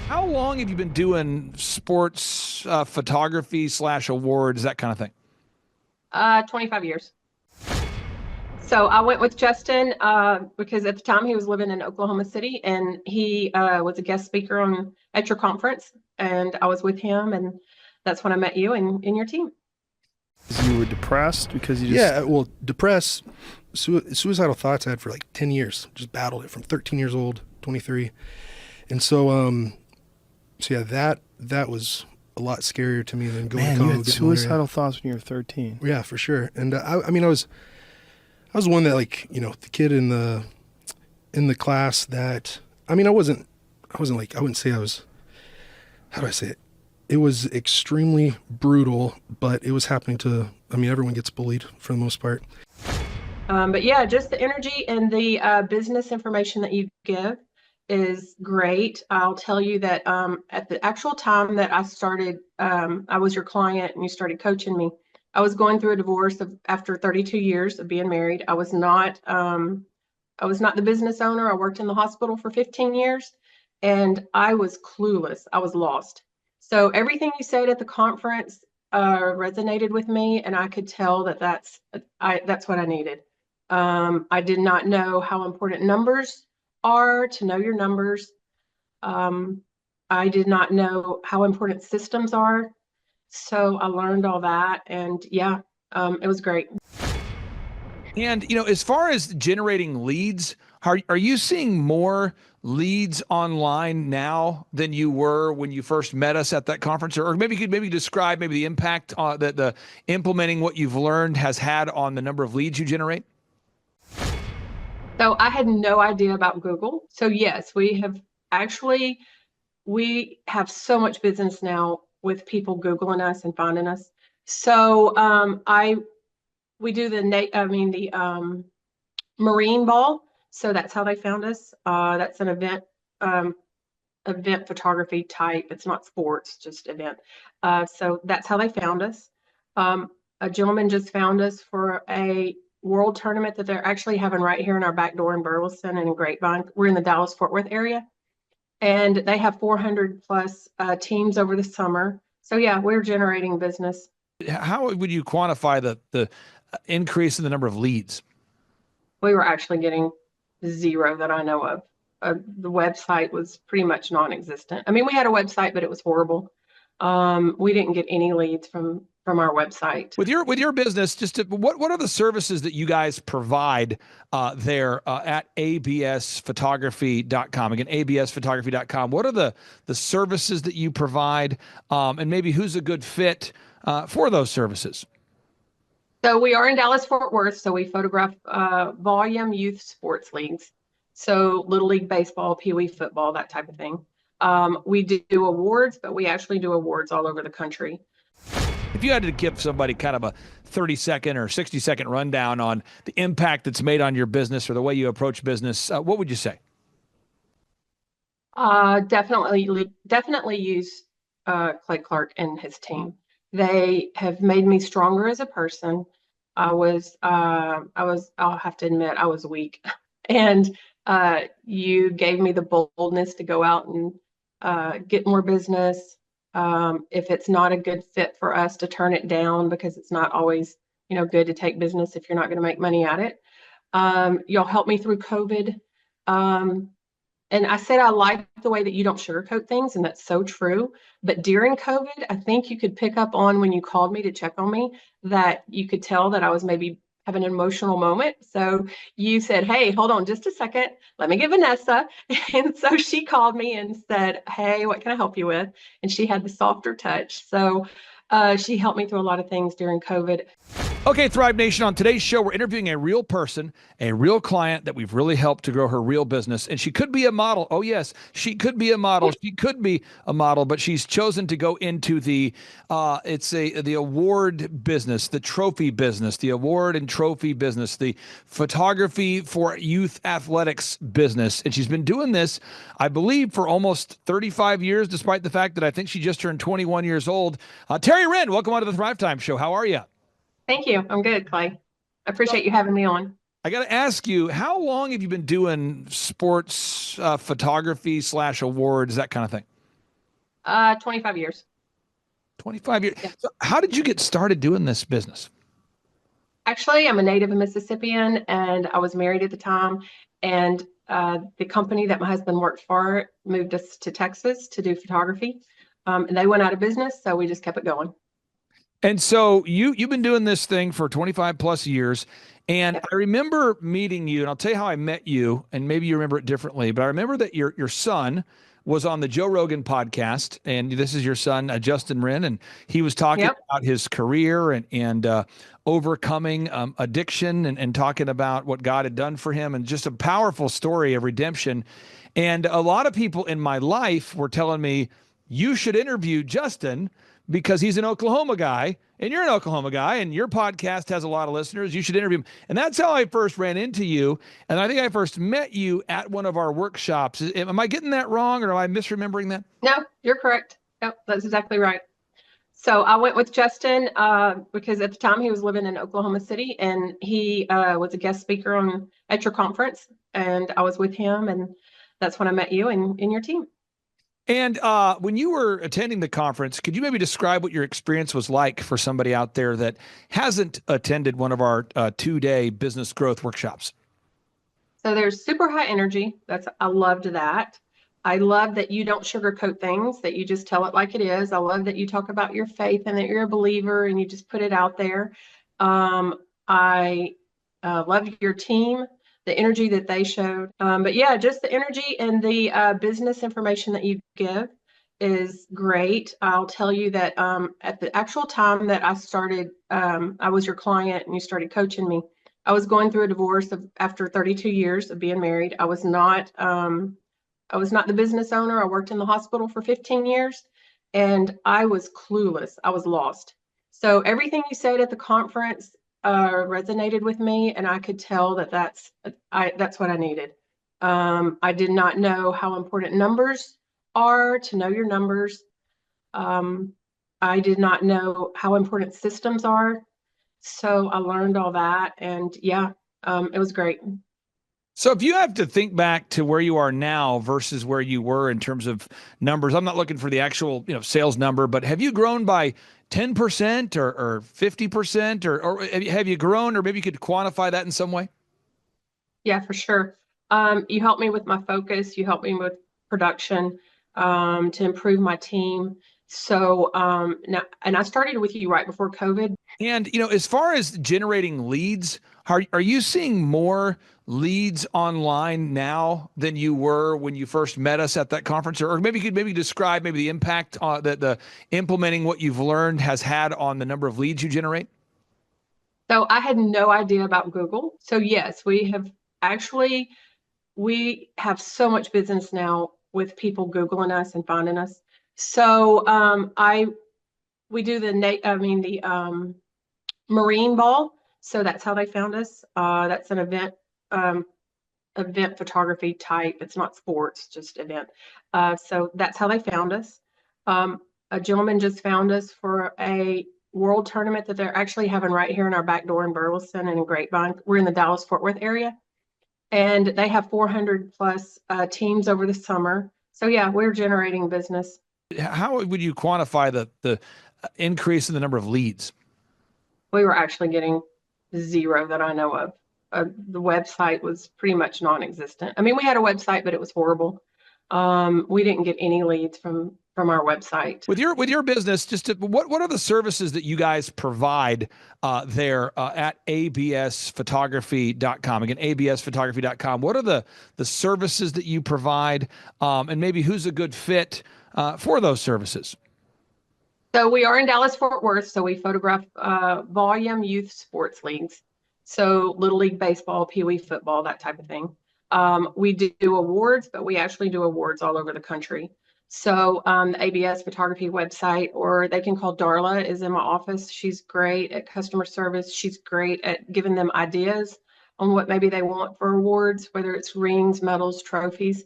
How long have you been doing sports photography slash awards, that kind of thing? 25 years. So I went with Justin because at the time he was living in Oklahoma City and he was a guest speaker on at your conference, and I was with him, and that's when I met you and your team. You were depressed because you just Yeah, well, depressed, suicidal thoughts I had for like 10 years. Just battled it from 13 years old, 23. And so yeah, that was a lot scarier to me than going to man, you Congo had getting malaria. suicidal thoughts when you were 13. Yeah, for sure. And I mean, I was the one that, like, the kid in the class that, I mean, I wasn't like, I wouldn't say I was, how do I say it? It was extremely brutal, but it was happening to, I mean, everyone gets bullied for the most part. But yeah, just the energy and the business information that you give is great. I'll tell you that at the actual time that I started, I was your client and you started coaching me. I was going through a divorce after 32 years of being married. I was not the business owner. I worked in the hospital for 15 years and I was clueless. I was lost. So everything you said at the conference resonated with me, and I could tell that that's what I needed. I did not know how important numbers are, to know your numbers. Um, I did not know how important systems are. So I learned all that. And yeah, it was great. And, as far as generating leads, are you seeing more leads online now than you were when you first met us at that conference? Or maybe you could maybe describe maybe the impact that the implementing what you've learned has had on the number of leads you generate? So I had no idea about Google. So yes, actually, we have so much business now with people Googling us and finding us. So we do the Marine Ball. So that's how they found us. That's an um, event photography type. It's not sports, just event. So that's how they found us. A gentleman just found us for a world tournament that they're actually having right here in our back door in Burleson and in Grapevine. We're in the Dallas Fort Worth area, and they have 400 plus teams over the summer. So yeah, we're generating business. How would you quantify the increase in the number of leads? We were actually getting zero that I know of. The website was pretty much non-existent. I mean, we had a website, but it was horrible. We didn't get any leads from our website. With your business, what are the services that you guys provide there at absphotography.com? Again, absphotography.com. What are the services that you provide, and maybe who's a good fit for those services? So we are in Dallas Fort Worth. So we photograph volume youth sports leagues. So Little League baseball, Pee Wee football, that type of thing. We do awards, but we actually do awards all over the country. If you had to give somebody kind of a 30-second or 60-second rundown on the impact that's made on your business or the way you approach business, what would you say? Definitely use Clay Clark and his team. They have made me stronger as a person. I'll have to admit, I was weak. And you gave me the boldness to go out and get more business. If it's not a good fit for us, to turn it down, because it's not always, good to take business if you're not going to make money at it. You'll help me through COVID. Um, and I said I like the way that you don't sugarcoat things, and that's so true. But during COVID, I think you could pick up on when you called me to check on me that you could tell that I was maybe having an emotional moment. So you said, "Hey, hold on just a second. Let me get Vanessa." And so she called me and said, "Hey, what can I help you with?" And she had the softer touch. So she helped me through a lot of things during COVID. Okay, Thrive Nation, on today's show, we're interviewing a real person, a real client that we've really helped to grow her real business. And she could be a model. Oh, yes, she could be a model. She could be a model, but she's chosen to go into the award business, the trophy business, the award and trophy business, the photography for youth athletics business. And she's been doing this, I believe, for almost 35 years, despite the fact that I think she just turned 21 years old. Terri Wren, welcome on to the Thrivetime Show. How are you? Thank you. I'm good, Clay. I So appreciate you having me on. I got to ask you, how long have you been doing sports photography slash awards, that kind of thing? 25 years. 25 years. Yeah. So how did you get started doing this business? Actually, I'm a native Mississippian and I was married at the time. And the company that my husband worked for moved us to Texas to do photography. And they went out of business, so we just kept it going. And so you've been doing this thing for 25 plus years. And Yep. I remember meeting you, and I'll tell you how I met you, and maybe you remember it differently, but I remember that your son was on the Joe Rogan podcast, and this is your son, Justin Wren, and he was talking Yep. about his career and overcoming addiction and talking about what God had done for him, and just a powerful story of redemption. And a lot of people in my life were telling me, you should interview Justin because he's an Oklahoma guy and you're an Oklahoma guy and your podcast has a lot of listeners. You should interview him. And that's how I first ran into you. And I think I first met you at one of our workshops. Am I getting that wrong or am I misremembering that? No, you're correct. Yep, that's exactly right. So I went with Justin because at the time he was living in Oklahoma City and he was a guest speaker at your conference. And I was with him, and that's when I met you and your team. And when you were attending the conference, could you maybe describe what your experience was like for somebody out there that hasn't attended one of our 2-day business growth workshops? So there's super high energy. I loved that. I love that you don't sugarcoat things, that you just tell it like it is. I love that you talk about your faith and that you're a believer and you just put it out there. I love your team, the energy that they showed. But yeah, just the energy and the business information that you give is great. I'll tell you that at the actual time that I started, I was your client and you started coaching me. I was going through a divorce after 32 years of being married. I was not the business owner. I worked in the hospital for 15 years and I was clueless. I was lost. So everything you said at the conference resonated with me, and I could tell that that's what I needed. I did not know how important numbers are, to know your numbers. I did not know how important systems are. So I learned all that, and yeah, it was great. So if you have to think back to where you are now versus where you were in terms of numbers, I'm not looking for the actual, sales number, but have you grown by 10% or 50% or have you grown, or maybe you could quantify that in some way? Yeah, for sure. You helped me with my focus. You helped me with production to improve my team. So now, and I started with you right before COVID. And, as far as generating leads, are you seeing more leads online now than you were when you first met us at that conference? Or maybe you could describe the impact that the implementing what you've learned has had on the number of leads you generate? So I had no idea about Google. So yes, we have so much business now with people Googling us and finding us. So we do the Marine Ball. So that's how they found us. That's an event photography type. It's not sports, just event. So that's how they found us. A gentleman just found us for a world tournament that they're actually having right here in our back door in Burleson and in Grapevine. We're in the Dallas-Fort Worth area. And they have 400 plus teams over the summer. So yeah, we're generating business. How would you quantify the increase in the number of leads? We were actually getting zero that I know of. The website was pretty much non-existent. I mean, we had a website, but it was horrible. We didn't get any leads from our website. With your business, what are the services that you guys provide there at absphotography.com? Again, absphotography.com. What are the services that you provide, and maybe who's a good fit for those services? So we are in Dallas-Fort Worth, so we photograph volume youth sports leagues. So Little League baseball, Pee Wee football, that type of thing. We do awards, but we actually do awards all over the country. So the ABS photography website, or they can call Darla, is in my office. She's great at customer service. She's great at giving them ideas on what maybe they want for awards, whether it's rings, medals, trophies.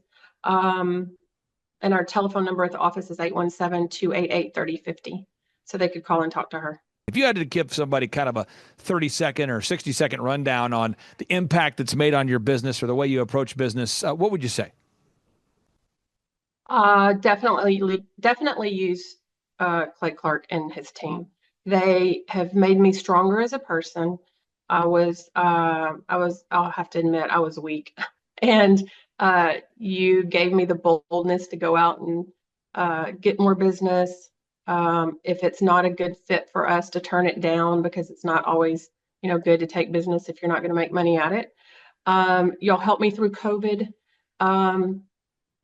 And our telephone number at the office is 817-288-3050. So they could call and talk to her. If you had to give somebody kind of a 30-second or 60-second rundown on the impact that's made on your business or the way you approach business, what would you say? Definitely use Clay Clark and his team. They have made me stronger as a person. I'll have to admit, I was weak. And you gave me the boldness to go out and get more business. If it's not a good fit for us, to turn it down, because it's not always, good to take business if you're not going to make money at it. You'll help me through COVID.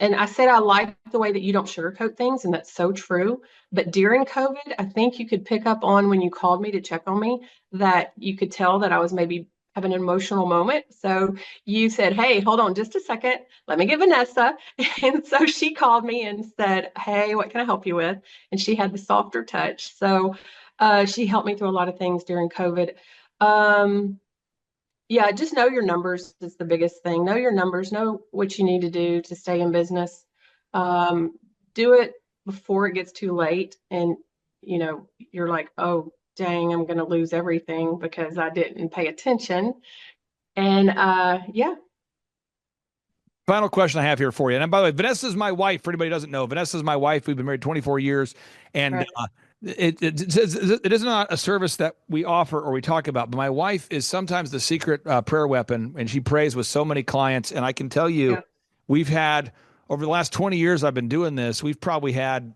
And I said I like the way that you don't sugarcoat things, and that's so true. But during COVID, I think you could pick up on, when you called me to check on me, that you could tell that I was maybe having an emotional moment. So you said, "Hey, hold on just a second. Let me get Vanessa." And so she called me and said, "Hey, what can I help you with?" And she had the softer touch. So she helped me through a lot of things during COVID. Yeah, just know your numbers is the biggest thing. Know your numbers, know what you need to do to stay in business. Do it before it gets too late and you're like, "Oh, dang, I'm going to lose everything because I didn't pay attention." And yeah. Final question I have here for you. And by the way, Vanessa's my wife. For anybody who doesn't know, Vanessa's my wife. We've been married 24 years. And Right. it is not a service that we offer or we talk about, but my wife is sometimes the secret prayer weapon, and she prays with so many clients. And I can tell you, Yeah. we've had, over the last 20 years I've been doing this, we've probably had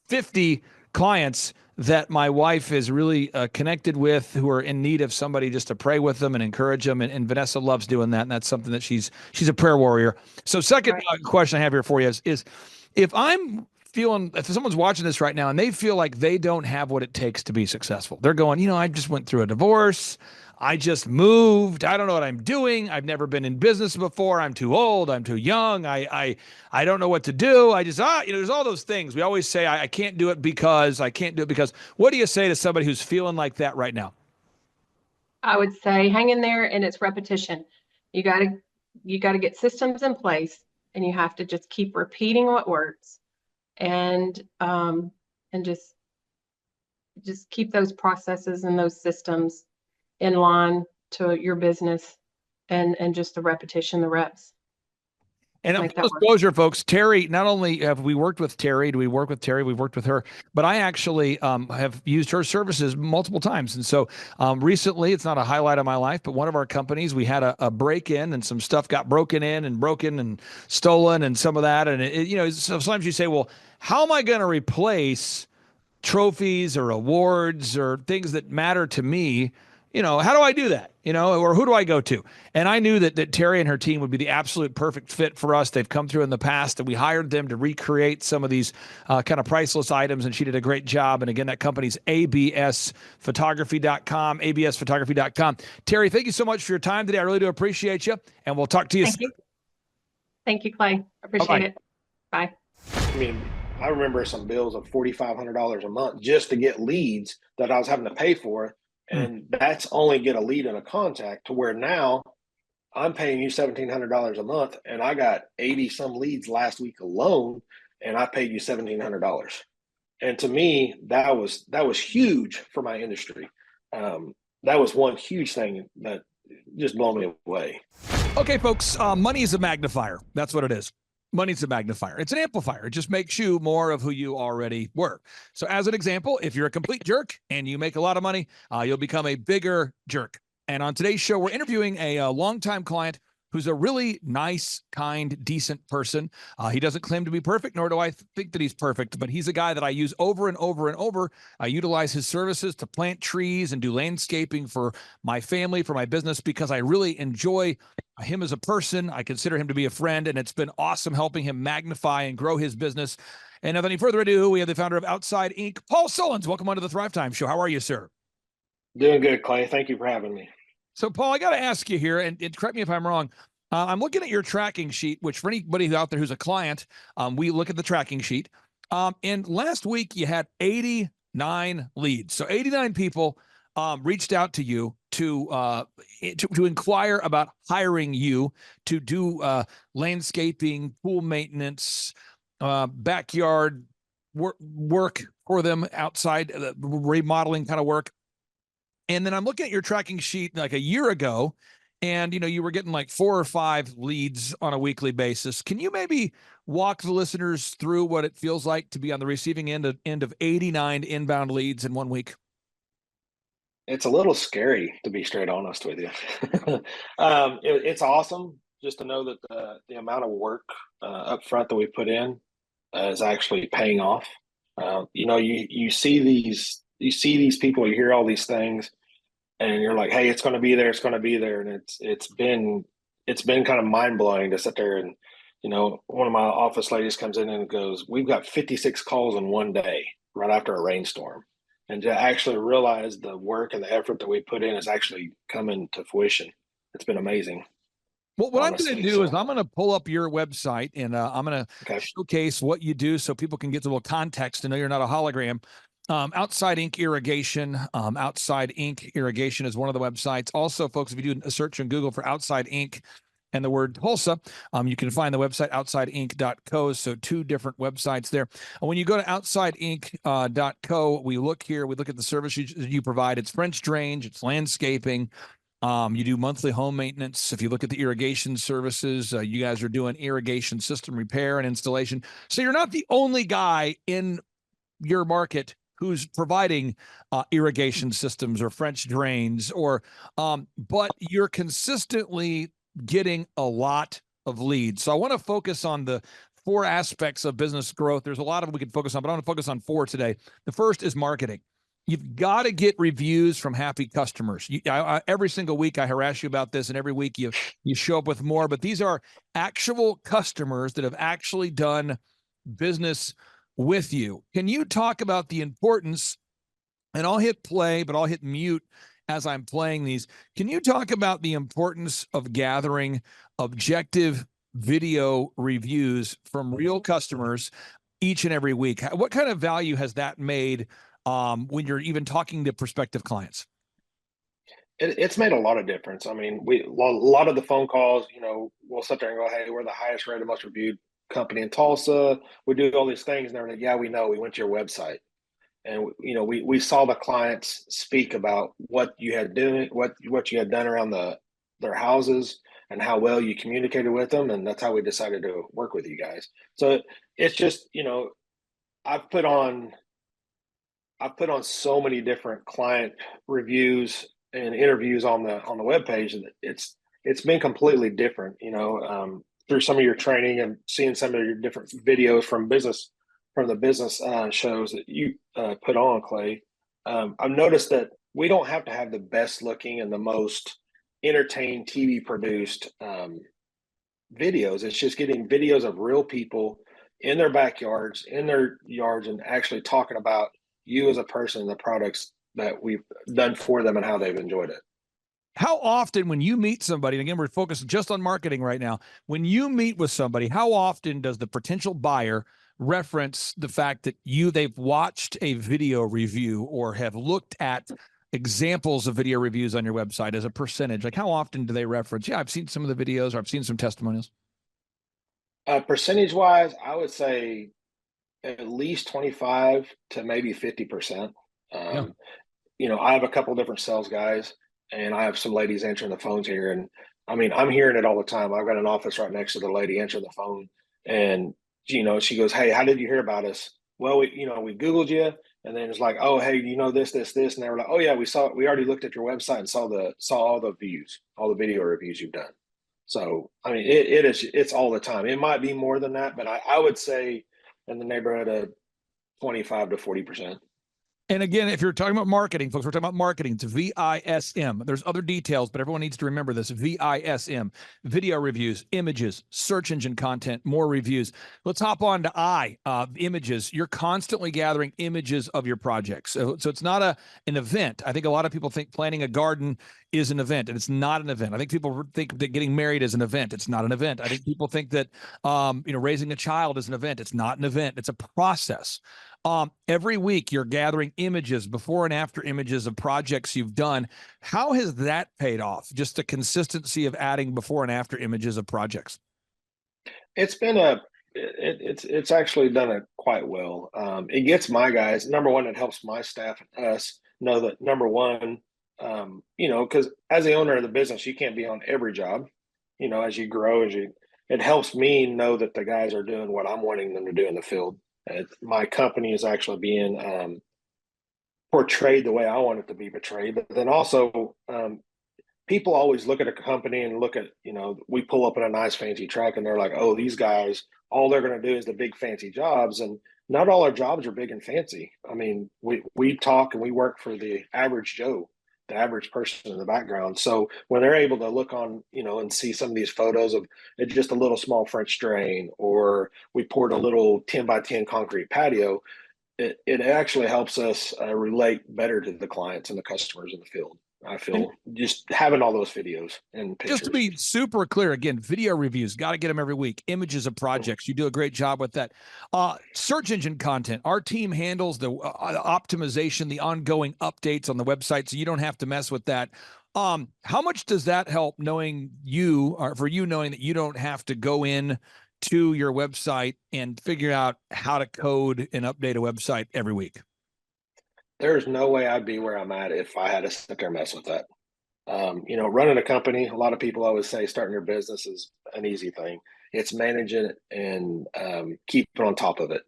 50 clients that my wife is really connected with, who are in need of somebody just to pray with them and encourage them. And Vanessa loves doing that. And that's something that she's a prayer warrior. So second Right. question I have here for you is if someone's watching this right now and they feel like they don't have what it takes to be successful, they're going, I just went through a divorce. I just moved. I don't know what I'm doing. I've never been in business before. I'm too old. I'm too young. I don't know what to do. I just, there's all those things. We always say, I can't do it because I can't do it because. What do you say to somebody who's feeling like that right now? I would say hang in there, and it's repetition. You got to get systems in place, and you have to just keep repeating what works, and just keep those processes and those systems in line to your business, and just the repetition, the reps. And Make full that work. disclosure, folks, Terri, not only have we worked with Terri, we've worked with her, but I actually have used her services multiple times. And so recently, it's not a highlight of my life, but one of our companies, we had a break-in and some stuff got broken in and broken and stolen and some of that. And, sometimes you say, well, how am I going to replace trophies or awards or things that matter to me? How do I do that? Or who do I go to? And I knew that Terri and her team would be the absolute perfect fit for us. They've come through in the past, and we hired them to recreate some of these kind of priceless items, and she did a great job. And again, that company's absphotography.com, absphotography.com. Terri, thank you so much for your time today. I really do appreciate you, and we'll talk to you soon. You. Thank you, Clay. Appreciate Bye-bye. it. Bye. I mean, I remember some bills of $4,500 a month just to get leads that I was having to pay for. And that's only get a lead and a contact, to where now I'm paying you $1,700 a month, and I got 80 some leads last week alone, and I paid you $1,700. And to me, that was huge for my industry. That was one huge thing that just blew me away. Okay, folks, money is a magnifier. That's what it is. Money's a magnifier. It's an amplifier. It just makes you more of who you already were. So as an example, if you're a complete jerk and you make a lot of money, you'll become a bigger jerk. And on today's show, we're interviewing a longtime client who's a really nice, kind, decent person. He doesn't claim to be perfect, nor do I think that he's perfect, but he's a guy that I use over and over and over. I utilize his services to plant trees and do landscaping for my family, for my business, because I really enjoy him as a person. I consider him to be a friend, and it's been awesome helping him magnify and grow his business. And without any further ado, we have the founder of Outside Inc., Paul Sullins. Welcome onto the Thrivetime Show. How are you, sir? Doing good, Clay. Thank you for having me. So, Paul, I got to ask you here, and correct me if I'm wrong. I'm looking at your tracking sheet, which for anybody out there who's a client, we look at the tracking sheet. And last week you had 89 leads. So 89 people reached out to you to inquire about hiring you to do landscaping, pool maintenance, backyard work for them, outside remodeling kind of work. And then I'm looking at your tracking sheet like a year ago, and you were getting like 4 or 5 leads on a weekly basis. Can you maybe walk the listeners through what it feels like to be on the receiving end of 89 inbound leads in 1 week? It's a little scary, to be straight honest with you. It's awesome just to know that the amount of work up front that we put in is actually paying off. You see these people, you hear all these things, and you're like, hey, it's going to be there, it's going to be there, and it's been kind of mind blowing to sit there and one of my office ladies comes in and goes, we've got 56 calls in one day right after a rainstorm. And to actually realize the work and the effort that we put in is actually coming to fruition. It's been amazing. Well, what honestly. I'm going to do is I'm going to pull up your website, and I'm going to Okay. showcase what you do so people can get a little context to know you're not a hologram. Outside Ink Irrigation. Outside Ink Irrigation is one of the websites. Also, folks, if you do a search in Google for Outside Ink and the word Tulsa, you can find the website outsideink.co. So 2 different websites there. When you go to outsideink.co, we look at the service you provide. It's French drains, it's landscaping. You do monthly home maintenance. If you look at the irrigation services, you guys are doing irrigation system repair and installation. So you're not the only guy in your market who's providing irrigation systems or French drains, but you're consistently getting a lot of leads. So I want to focus on the 4 aspects of business growth. There's a lot of them we can focus on, but I want to focus on 4 today. The first is marketing. You've got to get reviews from happy customers. Every single week I harass you about this, and every week you show up with more, but these are actual customers that have actually done business with you. Can you talk about the importance, and I'll hit play, but I'll hit mute as I'm playing these. Can you talk about the importance of gathering objective video reviews from real customers each and every week? What kind of value has that made when you're even talking to prospective clients? It's made a lot of difference. I mean, a lot of the phone calls, we'll sit there and go, hey, we're the highest rated, most reviewed company in Tulsa. We do all these things, and they're like, yeah, we know. We went to your website, and we saw the clients speak about what you had doing, what you had done around their houses, and how well you communicated with them, and that's how we decided to work with you guys. So it's just, I've put on so many different client reviews and interviews on the webpage, and it's been completely different, through some of your training and seeing some of your different videos from the business shows that you put on, Clay. I've noticed that we don't have to have the best looking and the most entertained TV produced videos. It's just getting videos of real people in their backyards, in their yards, and actually talking about you as a person and the products that we've done for them and how they've enjoyed it. How often, when you meet somebody, and again, we're focused just on marketing right now, when you meet with somebody, how often does the potential buyer reference the fact that they've watched a video review or have looked at examples of video reviews on your website as a percentage? Like, how often do they reference, yeah, I've seen some of the videos, or I've seen some testimonials? Percentage wise, I would say at least 25 to maybe 50%. I have a couple different sales guys, and I have some ladies answering the phones here. And I mean, I'm hearing it all the time. I've got an office right next to the lady answering the phone, and she goes, hey, how did you hear about us? Well, we Googled you, and then it's like, oh, hey, this, and they were like, oh yeah, we already looked at your website and saw all the views, all the video reviews you've done. So, I mean, it's all the time. It might be more than that, but I would say in the neighborhood of 25 to 40%. And again, if you're talking about marketing, folks, we're talking about marketing. It's VISM. There's other details, but everyone needs to remember this. VISM, video reviews, images, search engine content, more reviews. Let's hop on to images. You're constantly gathering images of your projects. So it's not an event. I think a lot of people think planting a garden is an event, and it's not an event. I think people think that getting married is an event. It's not an event. I think people think that raising a child is an event. It's not an event. It's a process. Every week you're gathering images, before and after images of projects you've done. How has that paid off? Just the consistency of adding before and after images of projects. It's been it's actually done it quite well. It gets my guys, number one, it helps my staff and us know that, number one, You know, because as the owner of the business, you can't be on every job. You know, as you grow, it helps me know that the guys are doing what I'm wanting them to do in the field. My company is actually being portrayed the way I want it to be portrayed. But then also, people always look at a company and look at, you know, we pull up in a nice fancy truck and they're like, oh, these guys, all they're going to do is the big fancy jobs. And not all our jobs are big and fancy. I mean, we talk and we work for the average Joe, the average person in the background. So when they're able to look on, you know, and see some of these photos of it, just a little small French drain, or we poured a little 10 by 10 concrete patio, it actually helps us relate better to the clients and the customers in the field. I feel just having all those videos and pictures. Just to be super clear, again, video reviews, got to get them every week. Images of projects, you do a great job with that. Search engine content, our team handles the optimization, the ongoing updates on the website, so you don't have to mess with that. How much does that help knowing you, or for you knowing that you don't have to go in to your website and figure out how to code and update a website every week? There's no way I'd be where I'm at if I had to sit there and mess with that. You know, running a company, a lot of people always say starting your business is an easy thing. It's managing it and keeping on top of it.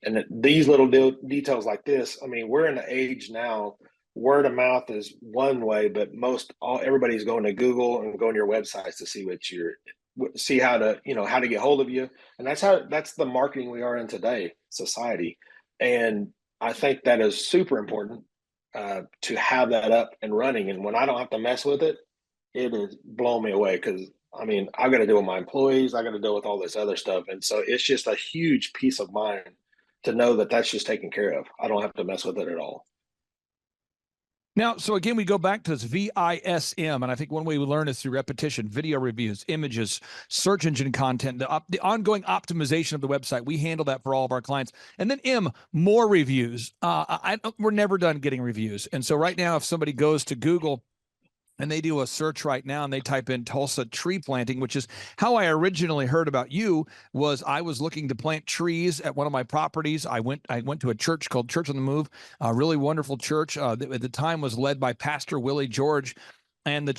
And these little details like this, I mean, we're in an age now, word of mouth is one way, but everybody's going to Google and going to your websites to see how to, you know, how to get hold of you. And that's the marketing we are in today, society. And I think that is super important to have that up and running. And when I don't have to mess with it, it is blowing me away, because I mean, I got to deal with my employees, I got to deal with all this other stuff. And so it's just a huge peace of mind to know that that's just taken care of. I don't have to mess with it at all. Now, so again, we go back to this VISM, and I think one way we learn is through repetition: video reviews, images, search engine content, the ongoing optimization of the website. We handle that for all of our clients. And then M, more reviews. We're never done getting reviews. And so right now, if somebody goes to Google and they do a search right now and they type in Tulsa tree planting, which is how I originally heard about you. Was I was looking to plant trees at one of my properties. I went to a church called Church on the Move, a really wonderful church. At the time was led by Pastor Willie George. And the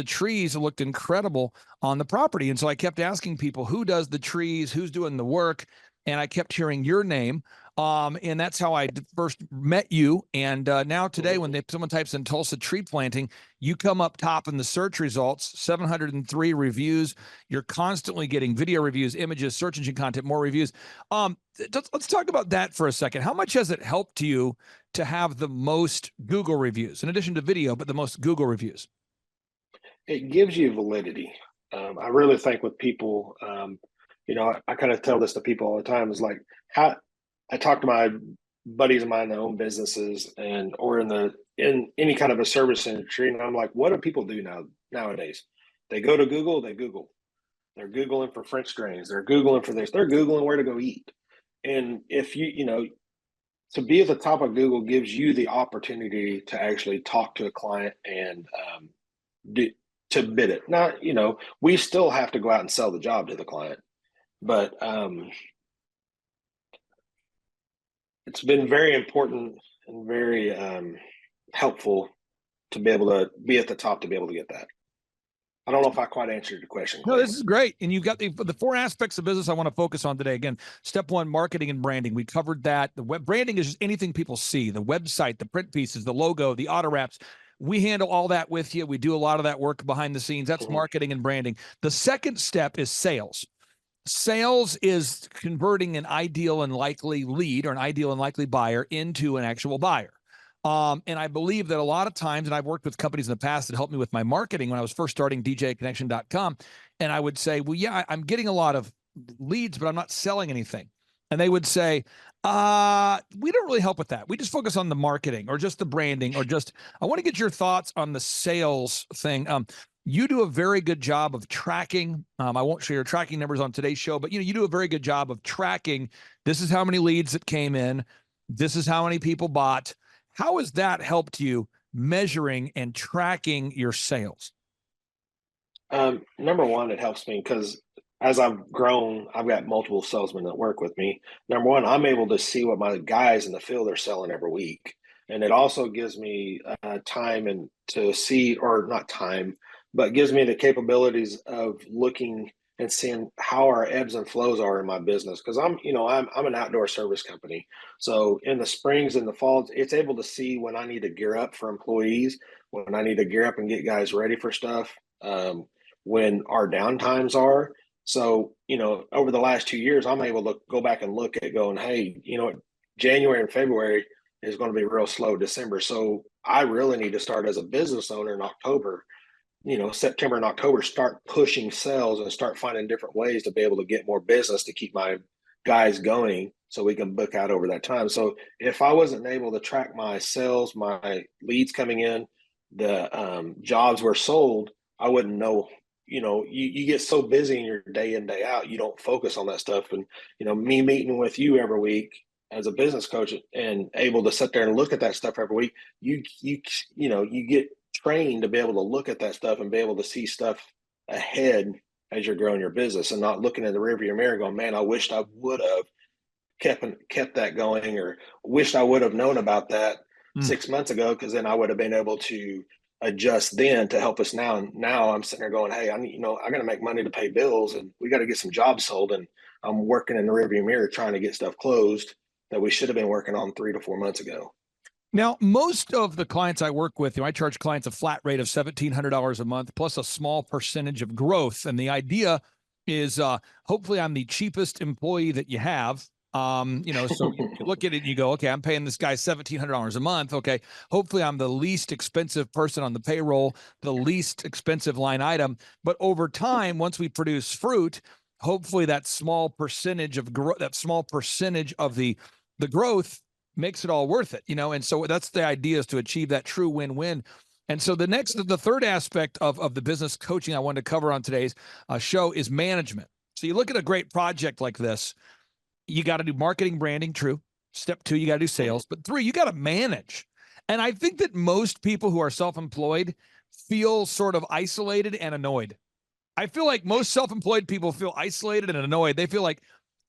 trees looked incredible on the property. And so I kept asking people, who does the trees, who's doing the work? And I kept hearing your name. And that's how I first met you. And now today, when someone types in Tulsa tree planting, you come up top in the search results, 703 reviews. You're constantly getting video reviews, images, search engine content, more reviews. Let's talk about that for a second. How much has it helped you to have the most Google reviews, in addition to video, but the most Google reviews? It gives you validity. I really think with people, you know, I kind of tell this to people all the time, is like, how I talk to my buddies of mine that own businesses or in any kind of a service industry, and I'm like, what do people do nowadays? They go to Google, they Google. They're Googling for French drains, they're Googling for this, they're Googling where to go eat. And if you know, to be at the top of Google gives you the opportunity to actually talk to a client and to bid it. Not, you know, we still have to go out and sell the job to the client, but it's been very important and very helpful to be able to be at the top, to be able to get that. I don't know if I quite answered your question. No, this is great. And you've got the 4 aspects of business I want to focus on today. Again, step 1, marketing and branding. We covered that. The web branding is just anything people see: the website, the print pieces, the logo, the auto wraps. We handle all that with you. We do a lot of that work behind the scenes. That's marketing and branding. The second step is sales. Sales is converting an ideal and likely lead, or an ideal and likely buyer, into an actual buyer. And I believe that a lot of times, and I've worked with companies in the past that helped me with my marketing when I was first starting djconnection.com, and I would say, well, yeah, I'm getting a lot of leads, but I'm not selling anything. And they would say, we don't really help with that. We just focus on the marketing, or just the branding, or just, I want to get your thoughts on the sales thing. You do a very good job of tracking. I won't share your tracking numbers on today's show, but you do a very good job of tracking. This is how many leads that came in. This is how many people bought. How has that helped you measuring and tracking your sales? Number one, it helps me because as I've grown, I've got multiple salesmen that work with me. Number one, I'm able to see what my guys in the field are selling every week. And it also gives me time and to see, or not time, but gives me the capabilities of looking and seeing how our ebbs and flows are in my business. Because I'm an outdoor service company. So in the springs and the falls, it's able to see when I need to gear up for employees, when I need to gear up and get guys ready for stuff, when our downtimes are. So, over the last 2 years, I'm able to go back and look at going, hey, January and February is going to be real slow. December. So I really need to start as a business owner in October, September and October, start pushing sales and start finding different ways to be able to get more business to keep my guys going so we can book out over that time. So if I wasn't able to track my sales, my leads coming in, the jobs were sold, I wouldn't know. You get so busy in your day in, day out, you don't focus on that stuff. And, me meeting with you every week as a business coach and able to sit there and look at that stuff every week, you get trained to be able to look at that stuff and be able to see stuff ahead as you're growing your business and not looking in the rearview mirror going, man, I wished I would have kept that going, or wished I would have known about that 6 months ago, because then I would have been able to adjust then to help us now. And now I'm sitting there going, hey, I got to make money to pay bills, and we got to get some jobs sold. And I'm working in the rearview mirror trying to get stuff closed that we should have been working on 3 to 4 months ago. Now, most of the clients I work with, I charge clients a flat rate of $1,700 a month plus a small percentage of growth. And the idea is hopefully I'm the cheapest employee that you have. So you look at it and you go, okay, I'm paying this guy $1,700 a month. Okay, hopefully I'm the least expensive person on the payroll, the least expensive line item. But over time, once we produce fruit, hopefully that small percentage of the growth makes it all worth it, and so that's the idea, is to achieve that true win-win. And so the third aspect of the business coaching I wanted to cover on today's show is management. So you look at a great project like this, you got to do marketing, branding, true. Step 2, you got to do sales. But 3, you got to manage. And I think that most people who are self-employed feel sort of isolated and annoyed. I feel like most self-employed people feel isolated and annoyed. They feel like,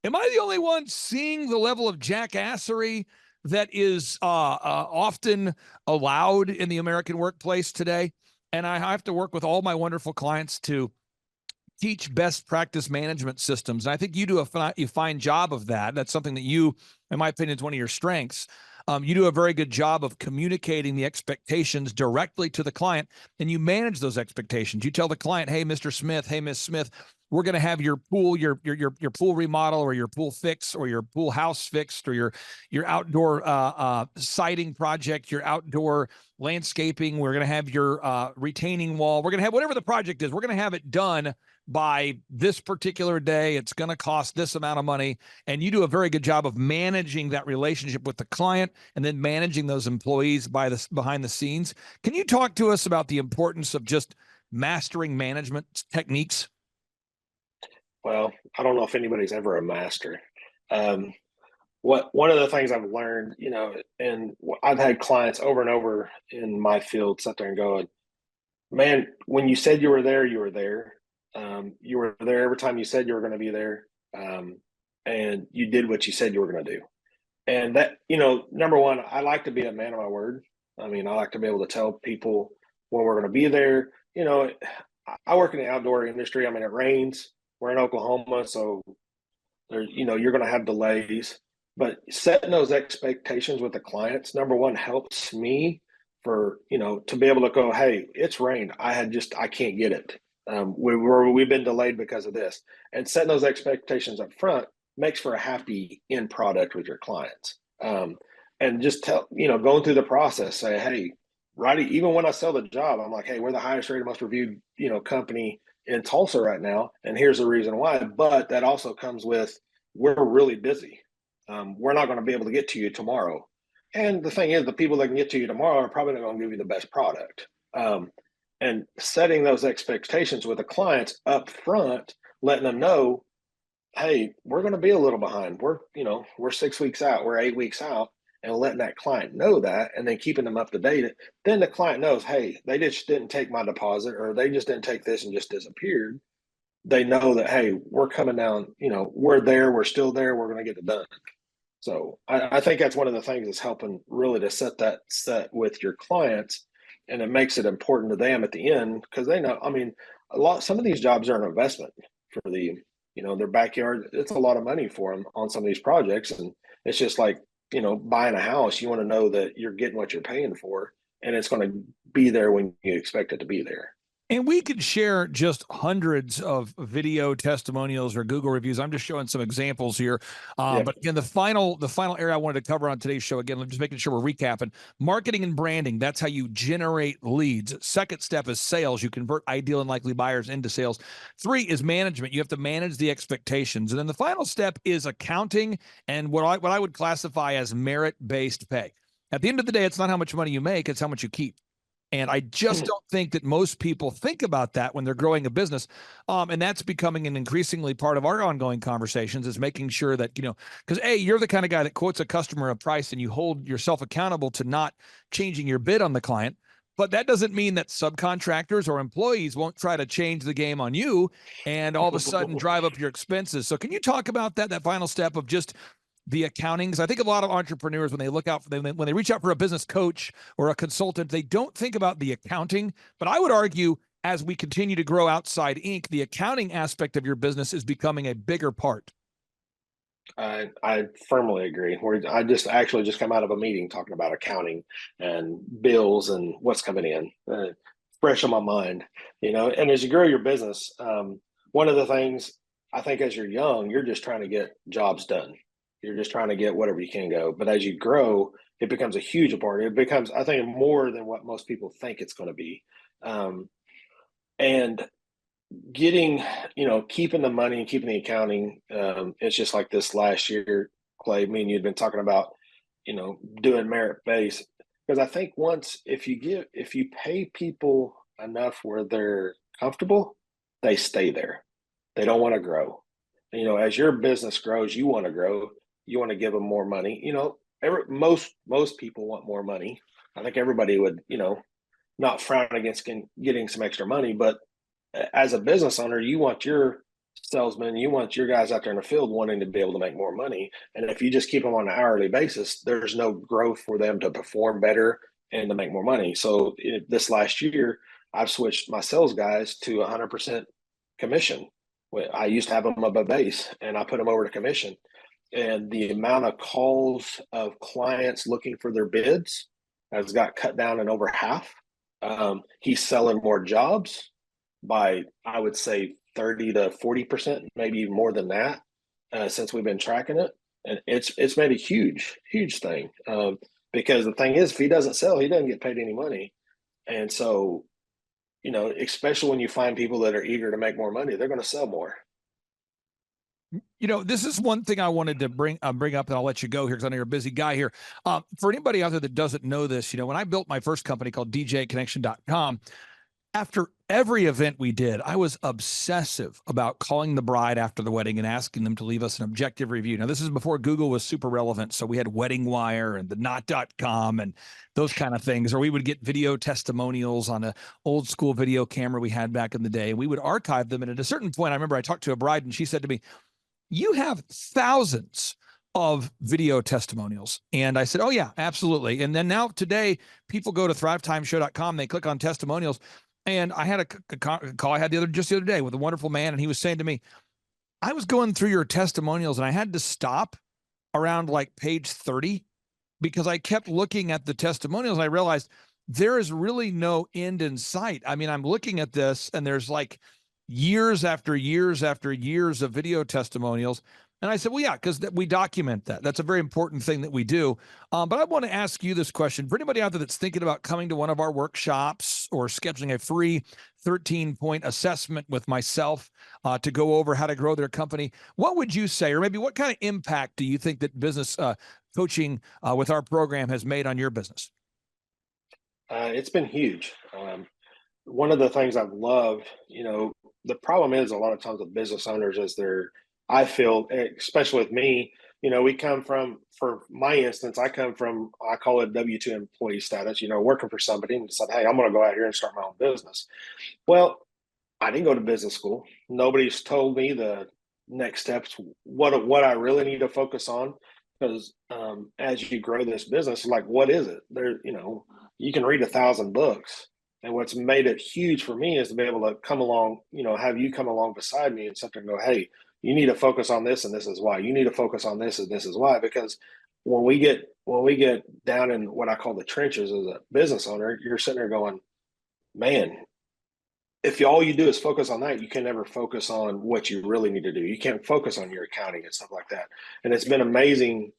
am I the only one seeing the level of jackassery that is often allowed in the American workplace today? And I have to work with all my wonderful clients to teach best practice management systems. And I think you do a fine job of that. That's something that you, in my opinion, is one of your strengths. You do a very good job of communicating the expectations directly to the client, and you manage those expectations. You tell the client, hey, Mr. Smith, hey, Miss Smith, we're going to have your pool, your pool remodel, or your pool fix, or your pool house fixed, or your outdoor siding project, your outdoor landscaping. We're going to have your retaining wall. We're going to have whatever the project is. We're going to have it done by this particular day. It's going to cost this amount of money. And you do a very good job of managing that relationship with the client and then managing those employees behind the scenes. Can you talk to us about the importance of just mastering management techniques? Well, I don't know if anybody's ever a master. One of the things I've learned, and I've had clients over and over in my field sit there and go, man, when you said you were there, you were there. You were there every time you said you were going to be there. And you did what you said you were going to do. And that, number one, I like to be a man of my word. I mean, I like to be able to tell people when we're going to be there. I work in the outdoor industry. I mean, it rains. We're in Oklahoma, so there's, you're going to have delays. But setting those expectations with the clients, number one, helps me for, to be able to go, hey, it's rained. I can't get it. We've been delayed because of this. And setting those expectations up front makes for a happy end product with your clients. And just going through the process, say, hey, even when I sell the job, I'm like, hey, we're the highest rated, most reviewed, company in Tulsa right now. And here's the reason why. But that also comes with, we're really busy. We're not going to be able to get to you tomorrow. And the thing is, the people that can get to you tomorrow are probably not going to give you the best product. And setting those expectations with the clients up front, letting them know, hey, we're going to be a little behind. We're 6 weeks out, we're 8 weeks out, and letting that client know that, and then keeping them up to date. Then the client knows, hey, they just didn't take my deposit, or they just didn't take this and just disappeared. They know that, hey, we're coming down, we're there, we're still there, we're going to get it done. So I think that's one of the things that's helping really to set with your clients, and it makes it important to them at the end because they know. I mean, some of these jobs are an investment for their backyard. It's a lot of money for them on some of these projects, and it's just like buying a house. You want to know that you're getting what you're paying for, and it's going to be there when you expect it to be there. And we could share just hundreds of video testimonials or Google reviews. I'm just showing some examples here. Yep. But again, the final area I wanted to cover on today's show, again, I'm just making sure we're recapping. Marketing and branding, that's how you generate leads. Second step is sales. You convert ideal and likely buyers into sales. 3 is management. You have to manage the expectations. And then the final step is accounting and what I would classify as merit-based pay. At the end of the day, it's not how much money you make, it's how much you keep. And I just don't think that most people think about that when they're growing a business. And that's becoming an increasingly part of our ongoing conversations is making sure that, because you're the kind of guy that quotes a customer a price and you hold yourself accountable to not changing your bid on the client. But that doesn't mean that subcontractors or employees won't try to change the game on you and all of a sudden drive up your expenses. So can you talk about that final step of just the accounting? Because I think a lot of entrepreneurs, when they look out for them, when they reach out for a business coach or a consultant, they don't think about the accounting. But I would argue as we continue to grow Outside Inc., the accounting aspect of your business is becoming a bigger part. I firmly agree. I just come out of a meeting talking about accounting and bills and what's coming in, fresh on my mind, and as you grow your business, one of the things I think as you're young, you're just trying to get jobs done. You're just trying to get whatever you can go. But as you grow, it becomes a huge part. It becomes, I think, more than what most people think it's going to be. And getting, keeping the money and keeping the accounting, it's just like this last year, Clay, me and you had been talking about, doing merit based. Because I think if you pay people enough where they're comfortable, they stay there. They don't want to grow. As your business grows, you want to grow. You want to give them more money. Most people want more money. I think everybody would, not frown against getting some extra money. But as a business owner, you want your salesmen, you want your guys out there in the field wanting to be able to make more money. And if you just keep them on an hourly basis, there's no growth for them to perform better and to make more money. So this last year, I've switched my sales guys to 100% commission. I used to have them above base, and I put them over to commission. And the amount of calls of clients looking for their bids has got cut down in over half. He's selling more jobs by, I would say, 30 to 40%, maybe even more than that, since we've been tracking it. And it's made a huge thing. Because the thing is, if he doesn't sell, he doesn't get paid any money. And so, especially when you find people that are eager to make more money, they're going to sell more. This is one thing I wanted to bring up, and I'll let you go here because I know you're a busy guy here. For anybody out there that doesn't know this, when I built my first company called DJConnection.com, after every event we did, I was obsessive about calling the bride after the wedding and asking them to leave us an objective review. Now, this is before Google was super relevant. So we had Wedding Wire and the not.com and those kind of things, or we would get video testimonials on an old school video camera we had back in the day. We would archive them. And at a certain point, I remember I talked to a bride and she said to me, "You have thousands of video testimonials." And I said, "Oh yeah, absolutely." And then now today, people go to thrivetimeshow.com, they click on testimonials. And I had a call I had just the other day with a wonderful man. And he was saying to me, "I was going through your testimonials and I had to stop around like page 30 because I kept looking at the testimonials. And I realized there is really no end in sight. I mean, I'm looking at this and there's like years after years after years of video testimonials." And I said, "Well, yeah, because we document that. That's a very important thing that we do." But I want to ask you this question. For anybody out there that's thinking about coming to one of our workshops or scheduling a free 13-point assessment with myself to go over how to grow their company, what would you say, or maybe what kind of impact do you think that business coaching with our program has made on your business? It's been huge. One of the things I've loved, the problem is a lot of times with business owners is I feel, especially with me, we come from, for my instance, I come from, I call it W-2 employee status, working for somebody and said, "Hey, I'm going to go out here and start my own business." Well, I didn't go to business school. Nobody's told me the next steps, what I really need to focus on. because as you grow this business, like, what is it? You can read 1,000 books. And what's made it huge for me is to be able to come along, have you come along beside me and sit there and go, hey, you need to focus on this and this is why. You need to focus on this and this is why. Because when we get down in what I call the trenches as a business owner, you're sitting there going, man, if all you do is focus on that, you can never focus on what you really need to do. You can't focus on your accounting and stuff like that. And it's been amazing.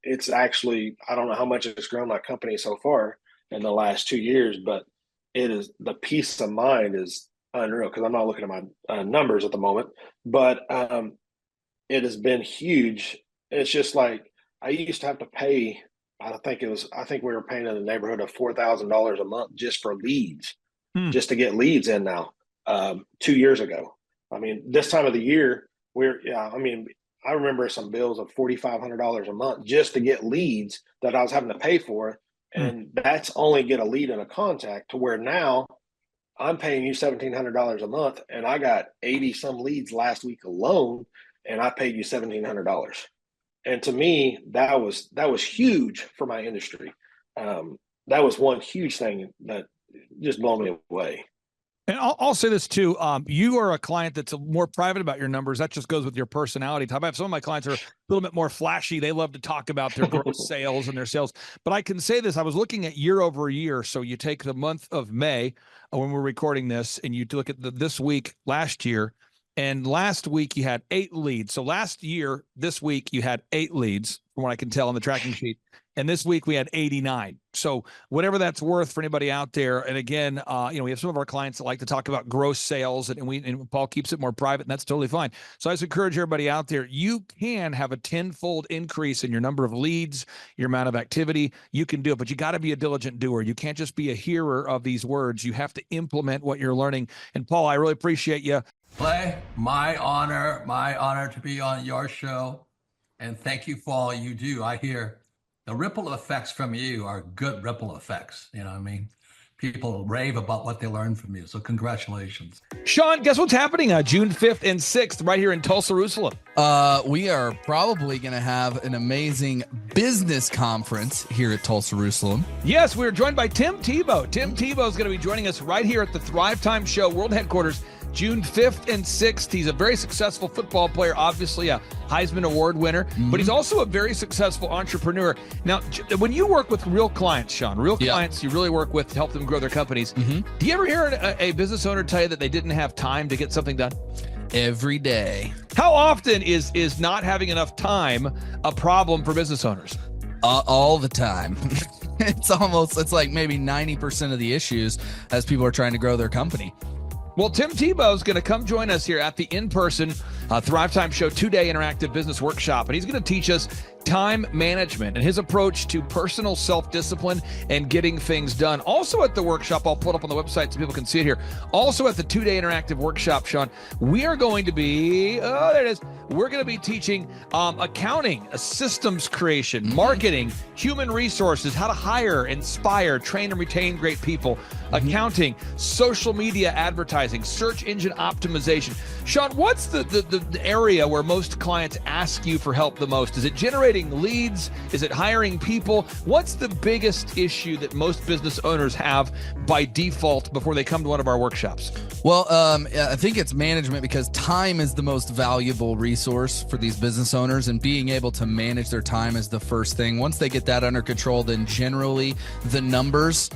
It's actually, I don't know how much it's grown my company so far in the last 2 years, but it is, the peace of mind is unreal, because I'm not looking at my numbers at the moment, but it has been huge. It's just like, I used to have to pay, I think we were paying in the neighborhood of $4,000 a month just for leads, just to get leads in now. 2 years ago, I mean, this time of the year, I remember some bills of $4,500 a month just to get leads that I was having to pay for. And that's only get a lead and a contact, to where now I'm paying you $1,700 a month, and I got 80 some leads last week alone, and I paid you $1,700. And to me, that was huge for my industry. That was one huge thing that just blew me away. And I'll say this too. You are a client that's more private about your numbers. That just goes with your personality type. I have some of my clients are a little bit more flashy. They love to talk about their gross sales and their sales. But I can say this, I was looking at year over year. So you take the month of May when we're recording this, and you look at this week last year, and last week you had 8 leads. So last year, this week you had 8 leads from what I can tell on the tracking sheet. And this week we had 89. So whatever that's worth for anybody out there. And again, we have some of our clients that like to talk about gross sales, and Paul keeps it more private, and that's totally fine. So I just encourage everybody out there, you can have a 10-fold increase in your number of leads, your amount of activity. You can do it, but you got to be a diligent doer. You can't just be a hearer of these words. You have to implement what you're learning. And Paul, I really appreciate you. Clay, my honor to be on your show. And thank you for all you do. I hear the ripple effects from you are good ripple effects. You know what I mean? People rave about what they learned from you. So congratulations. Sean, guess what's happening on June 5th and 6th right here in Tulsa, Jerusalem? We are probably going to have an amazing business conference here at Tulsa, Jerusalem. Yes, we're joined by Tim Tebow. Tim Tebow is going to be joining us right here at the Thrivetime Show World Headquarters, June 5th and 6th. He's a very successful football player, obviously a Heisman Award winner, but he's also a very successful entrepreneur. Now, when you work with real clients, Sean, clients you really work with to help them grow their companies, do you ever hear a business owner tell you that they didn't have time to get something done? Every day. How often is not having enough time a problem for business owners? All the time. It's like maybe 90% of the issues as people are trying to grow their company. Well, Tim Tebow is going to come join us here at the in-person Thrivetime Show 2-day interactive business workshop, and he's going to teach us time management and his approach to personal self-discipline and getting things done. Also at the workshop, I'll put up on the website so people can see it here. Also at the 2-day interactive workshop, Sean, we are going to be, there it is. We're going to be teaching accounting, systems creation, marketing, human resources, how to hire, inspire, train, and retain great people, accounting, social media advertising, search engine optimization. Sean, what's the area where most clients ask you for help the most? Is it generating leads? Is it hiring people? What's the biggest issue that most business owners have by default before they come to one of our workshops? Well, I think it's management, because time is the most valuable resource for these business owners, and being able to manage their time is the first thing. Once they get that under control, then generally the numbers,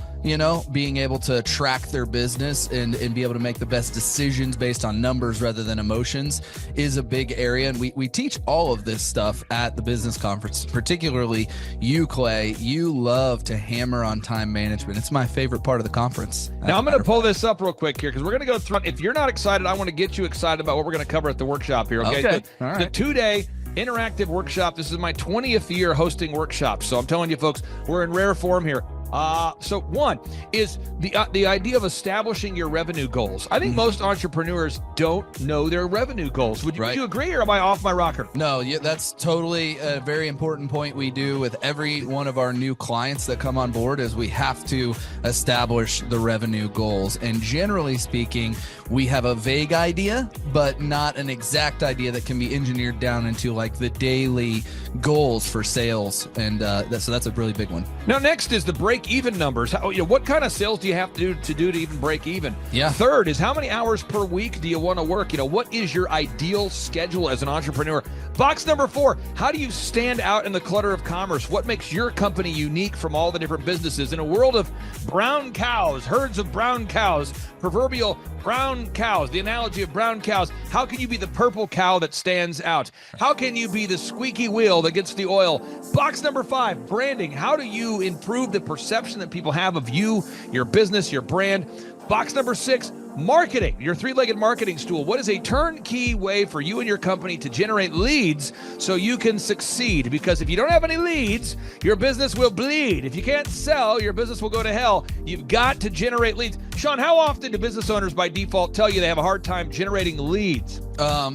being able to track their business and be able to make the best decisions based on numbers rather than emotions is a big area. And we teach all of this stuff at the business conference, particularly you, Clay. You love to hammer on time management. It's my favorite part of the conference. Now, I'm going to pull this up real quick here, because we're going to go through. If you're not excited, I want to get you excited about what we're going to cover at the workshop here. Okay. All right. The 2-day interactive workshop. This is my 20th year hosting workshops. So I'm telling you, folks, we're in rare form here. So one is the idea of establishing your revenue goals. I think most entrepreneurs don't know their revenue goals. Would you agree, or am I off my rocker? No, that's totally a very important point we do with every one of our new clients that come on board is we have to establish the revenue goals. And generally speaking, we have a vague idea, but not an exact idea that can be engineered down into like the daily goals for sales. And so that's a really big one. Now, next is the break-even numbers. What kind of sales do you have to do to even break even? Yeah. Third is how many hours per week do you want to work? What is your ideal schedule as an entrepreneur? Box number 4, how do you stand out in the clutter of commerce? What makes your company unique from all the different businesses? In a world of brown cows, herds of brown cows, proverbial brown cows, the analogy of brown cows, how can you be the purple cow that stands out? How can you be the squeaky wheel that gets the oil? Box number 5, branding. How do you improve the perception that people have of you, your business, your brand? Box number 6, marketing, your three-legged marketing stool. What is a turnkey way for you and your company to generate leads so you can succeed? Because if you don't have any leads, your business will bleed. If you can't sell, your business will go to hell. You've got to generate leads. Sean, how often do business owners by default tell you they have a hard time generating leads?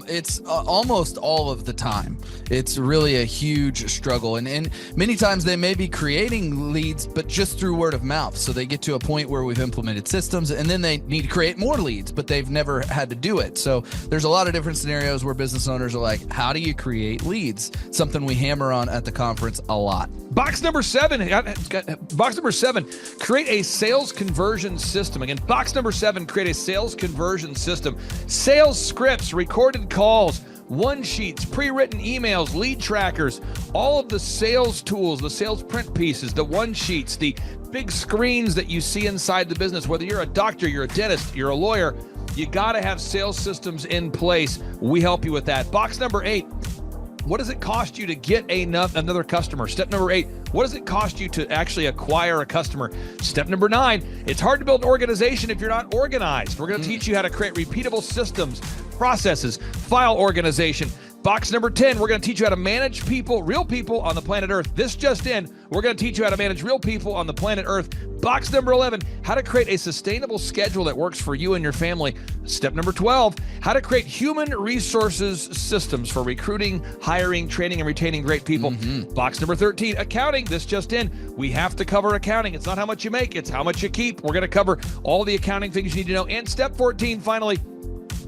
It's almost all of the time. It's really a huge struggle. And many times they may be creating leads, but just through word of mouth. So they get to a point where we've implemented systems and then they need to create more leads, but they've never had to do it. So there's a lot of different scenarios where business owners are like, how do you create leads? Something we hammer on at the conference a lot. Box number 7, create a sales conversion system. Again, box number 7, create a sales conversion system. Sales scripts, recorded calls, one sheets, pre-written emails, lead trackers, all of the sales tools, the sales print pieces, the one sheets, the big screens that you see inside the business. Whether you're a doctor, you're a dentist, you're a lawyer, you got to have sales systems in place. We help you with that. Box number 8, what does it cost you to get another customer? Step number 8, what does it cost you to actually acquire a customer? Step number 9, it's hard to build an organization if you're not organized. We're going to teach you how to create repeatable systems, processes, file organization. Box number 10, we're going to teach you how to manage people, real people on the planet Earth. This just in, we're going to teach you how to manage real people on the planet Earth. Box number 11, how to create a sustainable schedule that works for you and your family. Step number 12, how to create human resources systems for recruiting, hiring, training, and retaining great people. Box number 13, accounting. This just in, we have to cover accounting. It's not how much you make, it's how much you keep. We're going to cover all the accounting things you need to know. And step 14, finally,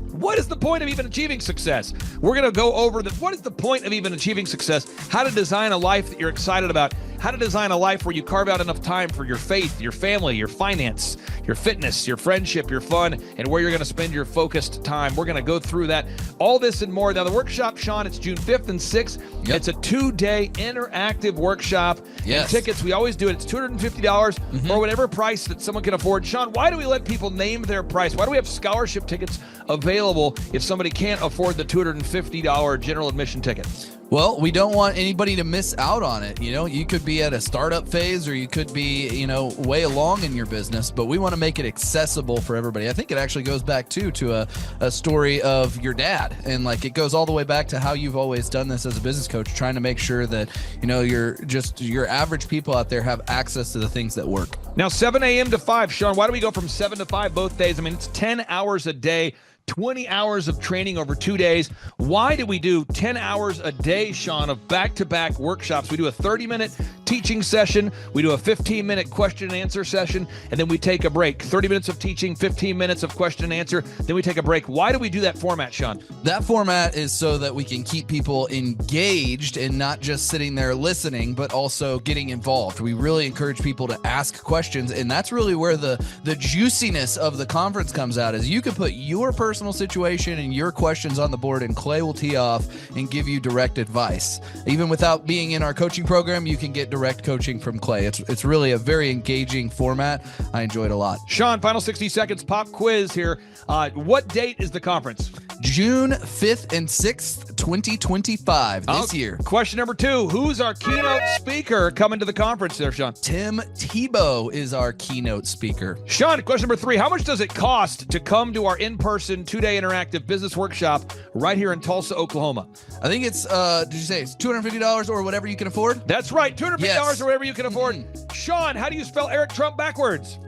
what is the point of even achieving success? We're going to go over what is the point of even achieving success, how to design a life that you're excited about, how to design a life where you carve out enough time for your faith, your family, your finance, your fitness, your friendship, your fun, and where you're going to spend your focused time. We're going to go through that, all this and more. Now, the workshop, Sean, it's June 5th and 6th. Yep. It's a 2-day interactive workshop. Yes. And tickets, we always do it. It's $250 or whatever price that someone can afford. Sean, why do we let people name their price? Why do we have scholarship tickets available if somebody can't afford the $250 general admission ticket? Well, we don't want anybody to miss out on it. You could be at a startup phase or you could be, way along in your business, but we want to make it accessible for everybody. I think it actually goes back to a story of your dad. And it goes all the way back to how you've always done this as a business coach, trying to make sure that, your average people out there have access to the things that work. Now, 7 a.m. to 5, Sean, why do we go from 7 to 5 both days? I mean, it's 10 hours a day. 20 hours of training over 2 days. Why do we do 10 hours a day, Sean, of back-to-back workshops? We do a 30-minute teaching session. We do a 15-minute question and answer session, and then we take a break. 30 minutes of teaching, 15 minutes of question and answer, then we take a break. Why do we do that format, Sean? That format is so that we can keep people engaged and not just sitting there listening, but also getting involved. We really encourage people to ask questions, and that's really where the juiciness of the conference comes out, is you can put your personal situation and your questions on the board, and Clay will tee off and give you direct advice. Even without being in our coaching program, you can get direct coaching from Clay. It's really a very engaging format. I enjoy it a lot. Sean, final 60 seconds pop quiz here. What date is the conference? June 5th and 6th, 2025, this year. Question number 2, who's our keynote speaker coming to the conference there, Sean? Tim Tebow is our keynote speaker. Sean, question number 3, how much does it cost to come to our in-person 2-day interactive business workshop right here in Tulsa, Oklahoma? I think it's, did you say it's $250 or whatever you can afford? That's right, $250 or whatever you can afford. Sean, Sean, how do you spell Eric Trump backwards?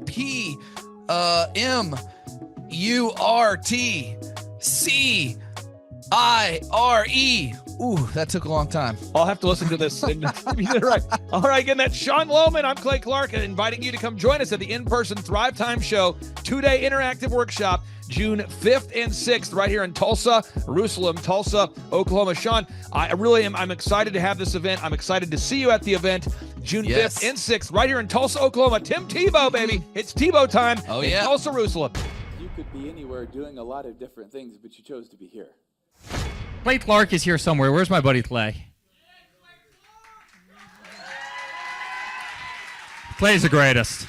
P-M-U-R-T-C-I-R-E. Ooh, that took a long time. I'll have to listen to this. And you did it right. All right, again, that's Sean Lohman. I'm Clay Clark, inviting you to come join us at the in-person Thrivetime Show 2-day interactive workshop, June 5th and 6th, right here in Tulsa, Oklahoma. Sean, I'm excited to have this event. I'm excited to see you at the event, June 5th and 6th, right here in Tulsa, Oklahoma. Tim Tebow, baby. It's Tebow time in Tulsa, Jerusalem. You could be anywhere doing a lot of different things, but you chose to be here. Clay Clark is here somewhere. Where's my buddy Clay? Clay's the greatest.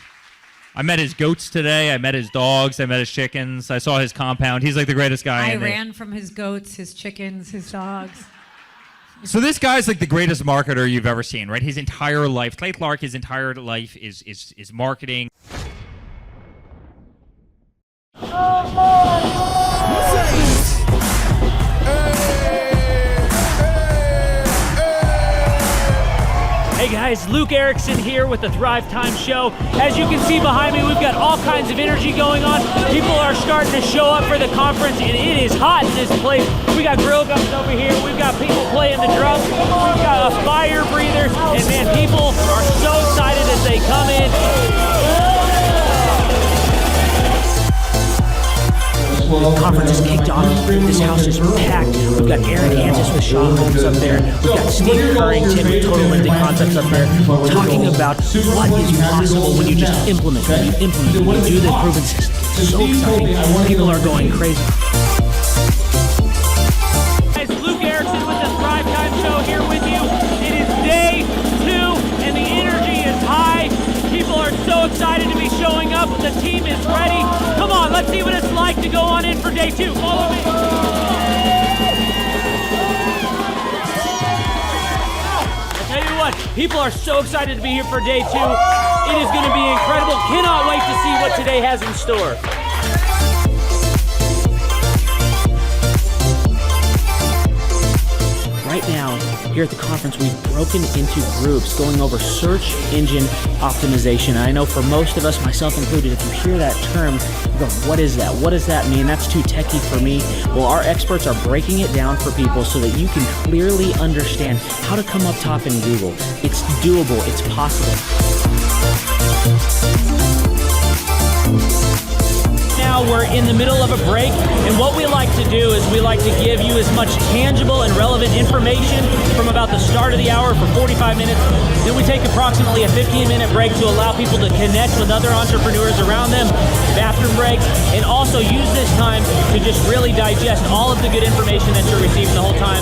I met his goats today. I met his dogs. I met his chickens. I saw his compound. He's like the greatest guy. I ran from his goats, his chickens, his dogs. So this guy's like the greatest marketer you've ever seen, right? His entire life, Clay Clark, his entire life is marketing. Hey guys, Luke Erickson here with the Thrivetime Show. As you can see behind me, we've got all kinds of energy going on. People are starting to show up for the conference, and it is hot in this place. We got grill guns over here. We've got people playing the drums. We've got a fire breather, and man, people are so excited as they come in. The conference is kicked off. This house is packed. We've got Aaron Hansis with Sean Holmes up there. We've got Steve Currington with Total Lending Concepts up there talking about what is possible when you just implement, when you do the proven system. It's so exciting. People are going crazy. Guys, Luke Erickson with the Thrivetime Show here with you. It is day 2 and the energy is high. People are so excited to be showing up. The team is ready. Come on, let's see what it's like to go on in for day 2. Follow me. I tell you what, people are so excited to be here for day 2. It is going to be incredible. Cannot wait to see what today has in store. Right now, here at the conference, we've broken into groups going over search engine optimization. I know for most of us, myself included, if you hear that term, you go, what is that? What does that mean? That's too techie for me. Well, our experts are breaking it down for people so that you can clearly understand how to come up top in Google. It's doable. It's possible. Now we're in the middle of a break, and what we like to do is we like to give you as much tangible and relevant information from about the start of the hour for 45 minutes. Then we take approximately a 15-minute break to allow people to connect with other entrepreneurs around them, bathroom breaks, and also use this time to just really digest all of the good information that you're receiving the whole time.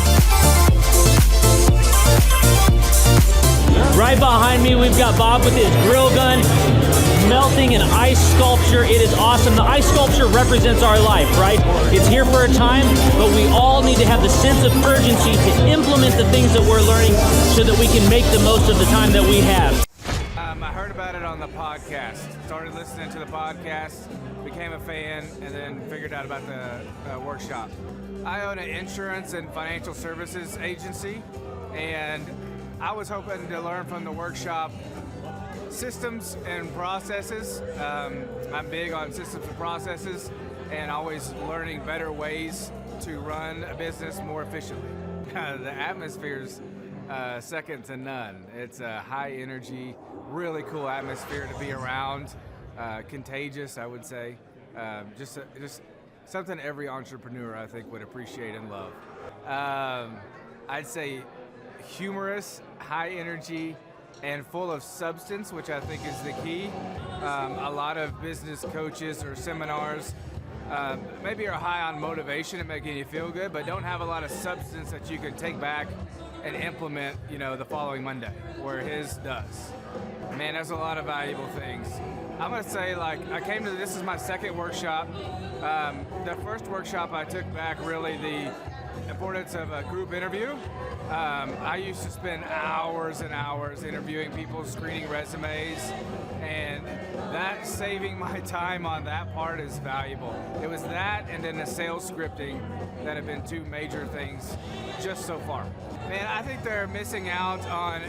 Right behind me, we've got Bob with his grill gun, melting an ice sculpture. It is awesome. The ice sculpture represents our life, right? It's here for a time, but we all need to have the sense of urgency to implement the things that we're learning so that we can make the most of the time that we have. I heard about it on the podcast. Started listening to the podcast, became a fan, and then figured out about the workshop. I own an insurance and financial services agency, and I was hoping to learn from the workshop systems and processes. I'm big on systems and processes and always learning better ways to run a business more efficiently. The atmosphere's second to none. It's a high energy, really cool atmosphere to be around. Contagious, I would say. Just something every entrepreneur, I think, would appreciate and love. I'd say humorous, high energy, and full of substance, which I think is the key. A lot of business coaches or seminars maybe are high on motivation and making you feel good, but don't have a lot of substance that you can take back and implement, the following Monday, where his does. Man, there's a lot of valuable things. I'm gonna say, this is my second workshop. The first workshop I took back really the importance of a group interview. I used to spend hours and hours interviewing people, screening resumes, and that saving my time on that part is valuable. It was that and then the sales scripting that have been two major things just so far. Man, I think they're missing out on,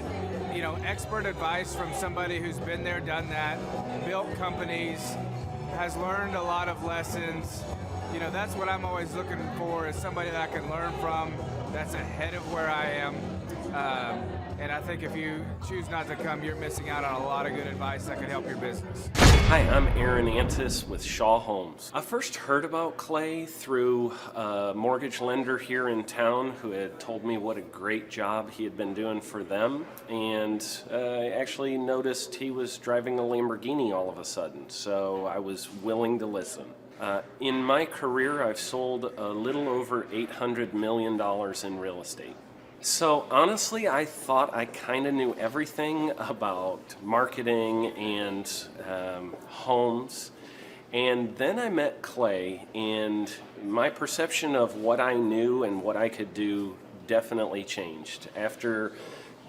expert advice from somebody who's been there, done that, built companies, has learned a lot of lessons. That's what I'm always looking for, is somebody that I can learn from that's ahead of where I am. And I think if you choose not to come, you're missing out on a lot of good advice that could help your business. Hi, I'm Aaron Antis with Shaw Homes. I first heard about Clay through a mortgage lender here in town who had told me what a great job he had been doing for them, and I actually noticed he was driving a Lamborghini all of a sudden, so I was willing to listen. In my career, I've sold a little over $800 million in real estate. So honestly, I thought I kind of knew everything about marketing and homes. And then I met Clay, and my perception of what I knew and what I could do definitely changed. After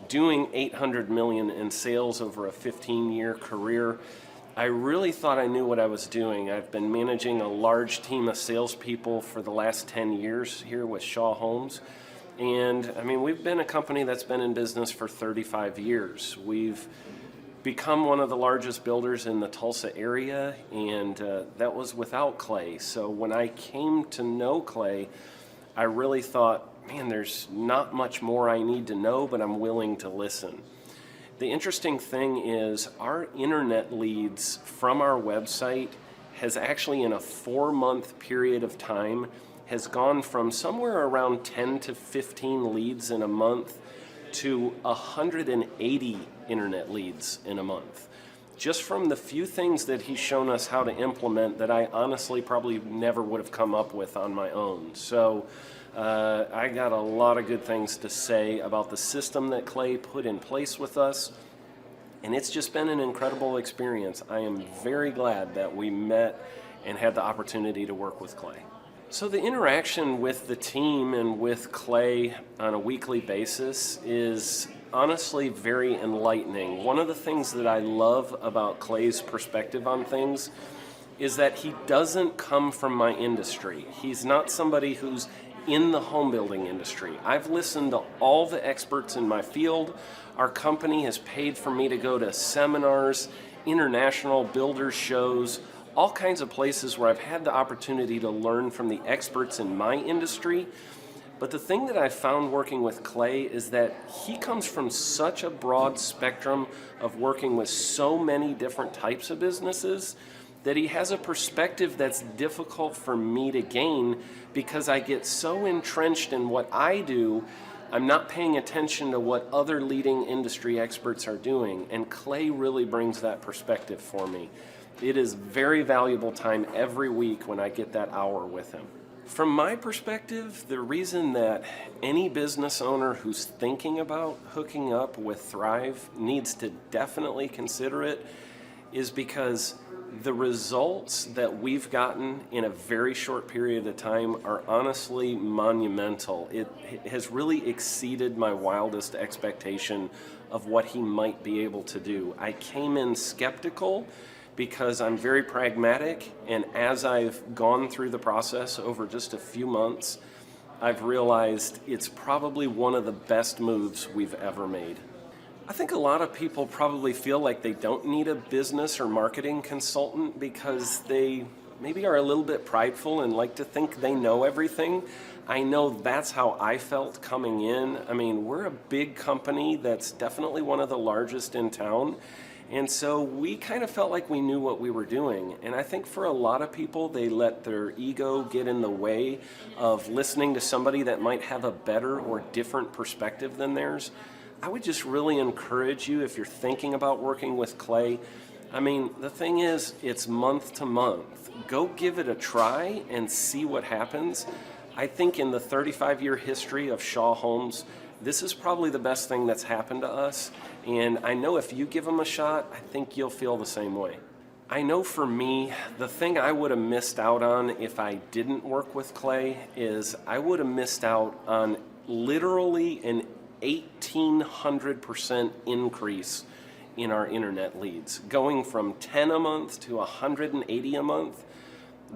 doing $800 million in sales over a 15-year career, I really thought I knew what I was doing. I've been managing a large team of salespeople for the last 10 years here with Shaw Homes. And we've been a company that's been in business for 35 years. We've become one of the largest builders in the Tulsa area, and that was without Clay. So when I came to know Clay, I really thought, man, there's not much more I need to know, but I'm willing to listen. The interesting thing is our internet leads from our website has actually, in a 4-month period of time, has gone from somewhere around 10 to 15 leads in a month to 180 internet leads in a month. Just from the few things that he's shown us how to implement that I honestly probably never would have come up with on my own. So I got a lot of good things to say about the system that Clay put in place with us. And it's just been an incredible experience. I am very glad that we met and had the opportunity to work with Clay. So the interaction with the team and with Clay on a weekly basis is honestly very enlightening. One of the things that I love about Clay's perspective on things is that he doesn't come from my industry. He's not somebody who's in the home building industry. I've listened to all the experts in my field. Our company has paid for me to go to seminars, international builder shows, all kinds of places where I've had the opportunity to learn from the experts in my industry. But the thing that I've found working with Clay is that he comes from such a broad spectrum of working with so many different types of businesses that he has a perspective that's difficult for me to gain because I get so entrenched in what I do, I'm not paying attention to what other leading industry experts are doing. And Clay really brings that perspective for me. It is very valuable time every week when I get that hour with him. From my perspective, the reason that any business owner who's thinking about hooking up with Thrive needs to definitely consider it is because the results that we've gotten in a very short period of time are honestly monumental. It has really exceeded my wildest expectation of what he might be able to do. I came in skeptical because I'm very pragmatic, and as I've gone through the process over just a few months, I've realized it's probably one of the best moves we've ever made. I think a lot of people probably feel like they don't need a business or marketing consultant because they maybe are a little bit prideful and like to think they know everything. I know that's how I felt coming in. We're a big company that's definitely one of the largest in town. And so we kind of felt like we knew what we were doing. And I think for a lot of people, they let their ego get in the way of listening to somebody that might have a better or different perspective than theirs. I would just really encourage you, if you're thinking about working with Clay, the thing is, it's month to month. Go give it a try and see what happens. I think in the 35-year history of Shaw Homes, this is probably the best thing that's happened to us, and I know if you give them a shot, I think you'll feel the same way. I know for me, the thing I would have missed out on if I didn't work with Clay is I would have missed out on literally an 1,800% increase in our internet leads. Going from 10 a month to 180 a month,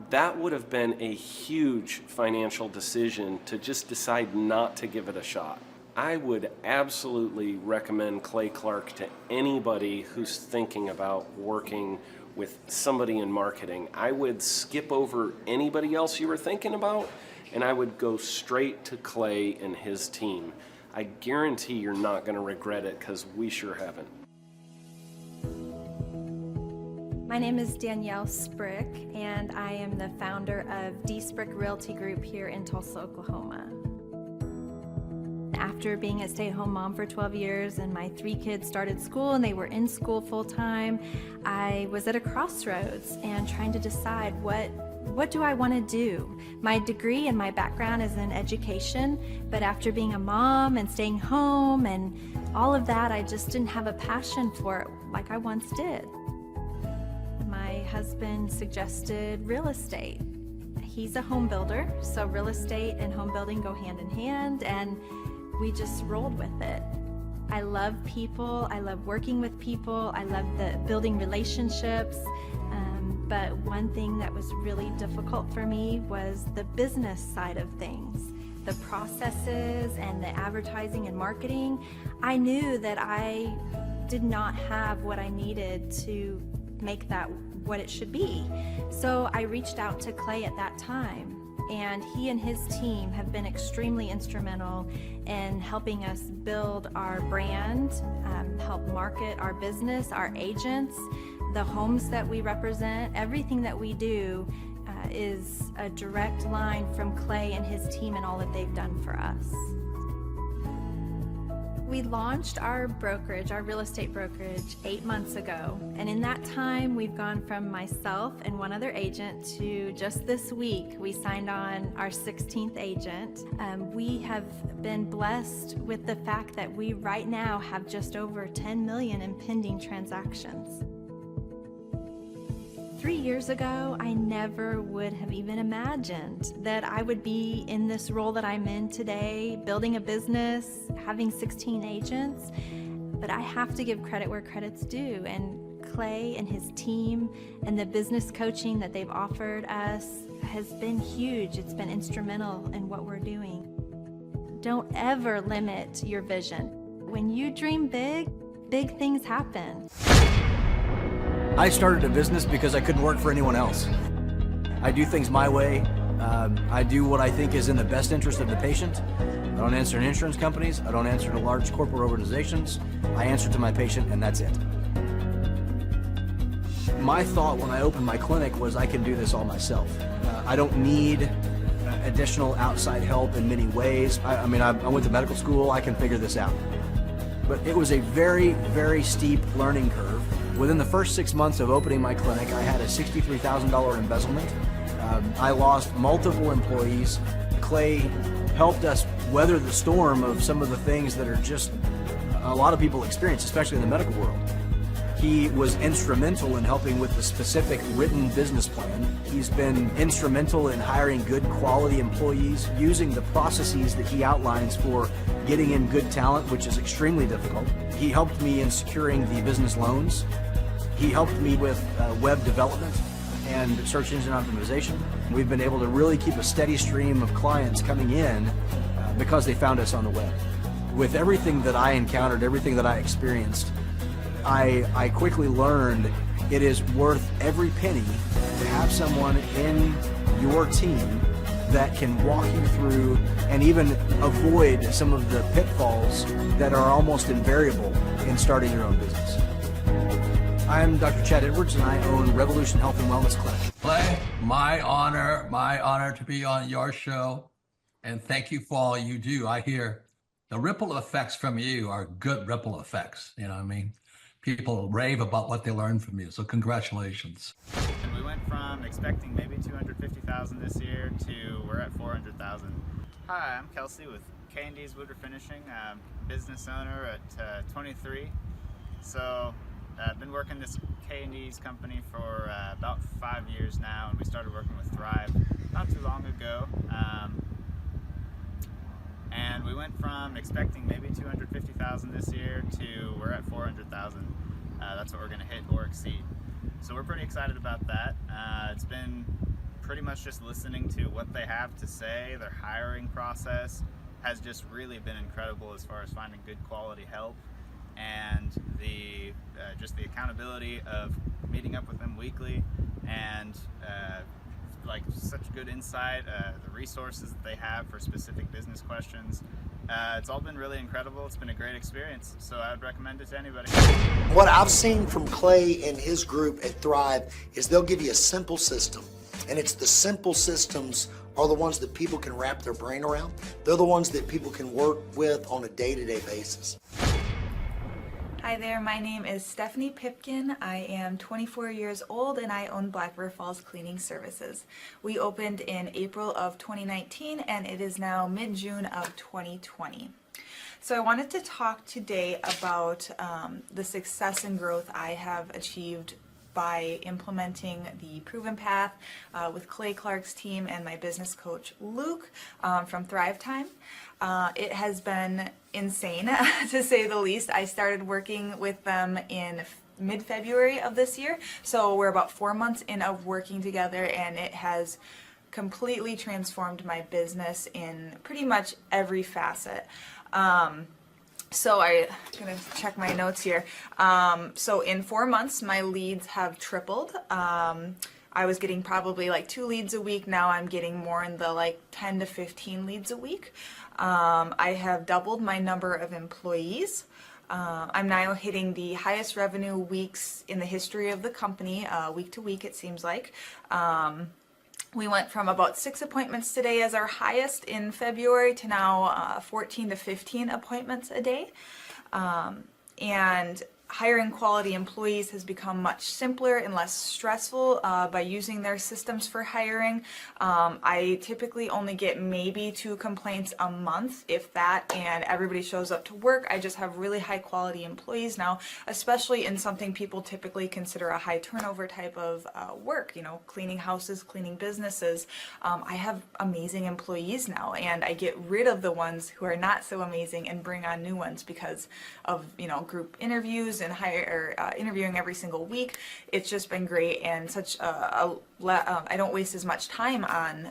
that would have been a huge financial decision to just decide not to give it a shot. I would absolutely recommend Clay Clark to anybody who's thinking about working with somebody in marketing. I would skip over anybody else you were thinking about, and I would go straight to Clay and his team. I guarantee you're not going to regret it, because we sure haven't. My name is Danielle Sprick, and I am the founder of D Sprick Realty Group here in Tulsa, Oklahoma. After being a stay-at-home mom for 12 years and my 3 kids started school and they were in school full-time, I was at a crossroads and trying to decide what do I want to do? My degree and my background is in education, but after being a mom and staying home and all of that, I just didn't have a passion for it like I once did. My husband suggested real estate. He's a home builder, so real estate and home building go hand in hand, and we just rolled with it. I love people, I love working with people, I love the building relationships, but one thing that was really difficult for me was the business side of things. The processes and the advertising and marketing. I knew that I did not have what I needed to make that what it should be. So I reached out to Clay at that time, and he and his team have been extremely instrumental in helping us build our brand, help market our business, our agents, the homes that we represent. Everything that we do is a direct line from Clay and his team and all that they've done for us. We launched our brokerage, our real estate brokerage, 8 months ago. And in that time, we've gone from myself and one other agent to just this week, we signed on our 16th agent. We have been blessed with the fact that we right now have just over 10 million in pending transactions. 3 years ago, I never would have even imagined that I would be in this role that I'm in today, building a business, having 16 agents. But I have to give credit where credit's due. And Clay and his team and the business coaching that they've offered us has been huge. It's been instrumental in what we're doing. Don't ever limit your vision. When you dream big, big things happen. I started a business because I couldn't work for anyone else. I do things my way. I do what I think is in the best interest of the patient. I don't answer to insurance companies. I don't answer to large corporate organizations. I answer to my patient, and that's it. My thought when I opened my clinic was I can do this all myself. I don't need additional outside help in many ways. I went to medical school. I can figure this out. But it was a very, very steep learning curve. Within the first 6 months of opening my clinic, I had a $63,000 embezzlement. I lost multiple employees. Clay helped us weather the storm of some of the things that are just a lot of people experience, especially in the medical world. He was instrumental in helping with the specific written business plan. He's been instrumental in hiring good quality employees, using the processes that he outlines for getting in good talent, which is extremely difficult. He helped me in securing the business loans. He helped me with web development and search engine optimization. We've been able to really keep a steady stream of clients coming in because they found us on the web. With everything that I encountered, everything that I experienced, I quickly learned it is worth every penny to have someone in your team that can walk you through and even avoid some of the pitfalls that are almost invariable in starting your own business. I'm Dr. Chad Edwards, and I own Revolution Health and Wellness Clinic. Clay, my honor to be on your show, and thank you for all you do. I hear the ripple effects from you are good ripple effects. You know what I mean? People rave about what they learned from you, so congratulations. And we went from expecting maybe 250,000 this year to we're at 400,000. Hi, I'm Kelsey with K&D's Woodruff Finishing, business owner at 23. So I've been working this K&D's company for about 5 years now, and we started working with Thrive not too long ago. And we went from expecting maybe 250,000 this year to we're at 400,000. That's what we're going to hit or exceed. So we're pretty excited about that. It's been pretty much just listening to what they have to say, their hiring process, has just really been incredible as far as finding good quality help, and the just the accountability of meeting up with them weekly, and like such good insight, the resources that they have for specific business questions. It's all been really incredible. It's been a great experience, so I would recommend it to anybody. What I've seen from Clay and his group at Thrive is they'll give you a simple system, and it's the simple systems are the ones that people can wrap their brain around. They're the ones that people can work with on a day-to-day basis. Hi there, my name is Stephanie Pipkin. I am 24 years old and I own Black River Falls Cleaning Services. We opened in April of 2019 and it is now mid-June of 2020. So I wanted to talk today about the success and growth I have achieved by implementing the Proven Path with Clay Clark's team and my business coach Luke from Thrivetime. It has been insane to say the least. I started working with them in mid-February of this year, so we're about 4 months in of working together, and it has completely transformed my business in pretty much every facet. So I'm gonna check my notes here. So in 4 months, my leads have tripled. I was getting probably like 2 leads a week. Now I'm getting more in the like 10 to 15 leads a week. I have doubled my number of employees. I'm now hitting the highest revenue weeks in the history of the company, week to week it seems like. We went from about 6 appointments today as our highest in February to now 14 to 15 appointments a day. And hiring quality employees has become much simpler and less stressful by using their systems for hiring. I typically only get maybe 2 complaints a month, if that, and everybody shows up to work. I just have really high quality employees now, especially in something people typically consider a high turnover type of work, you know, cleaning houses, cleaning businesses. I have amazing employees now, and I get rid of the ones who are not so amazing and bring on new ones because of, you know, group interviews and interviewing every single week. It's just been great, and such I don't waste as much time on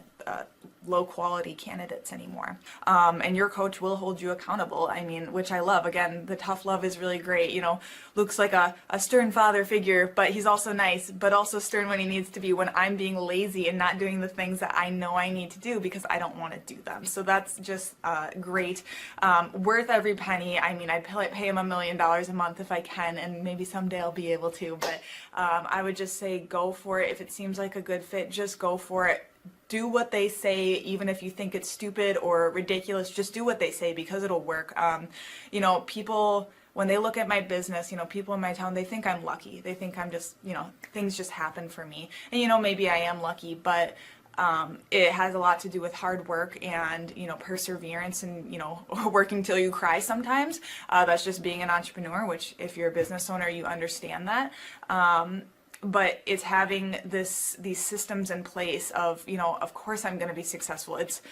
low quality candidates anymore. And your coach will hold you accountable. I mean, which I love. Again, the tough love is really great. You know, Luke's like a stern father figure, but he's also nice, but also stern when he needs to be, when I'm being lazy and not doing the things that I know I need to do because I don't want to do them. So that's just great. Worth every penny. I mean, I'd pay him $1 million a month if I can, and maybe someday I'll be able to, but I would just say go for it. If it seems like a good fit, just go for it. Do what they say, even if you think it's stupid or ridiculous. Just do what they say because it'll work. You know, people, when they look at my business, you know, people in my town, they think I'm lucky. They think I'm just, you know, things just happen for me. And, you know, maybe I am lucky, but it has a lot to do with hard work and, you know, perseverance and, you know, working till you cry sometimes. That's just being an entrepreneur, which if you're a business owner, you understand that. But it's having these systems in place of, you know, of course I'm going to be successful. It's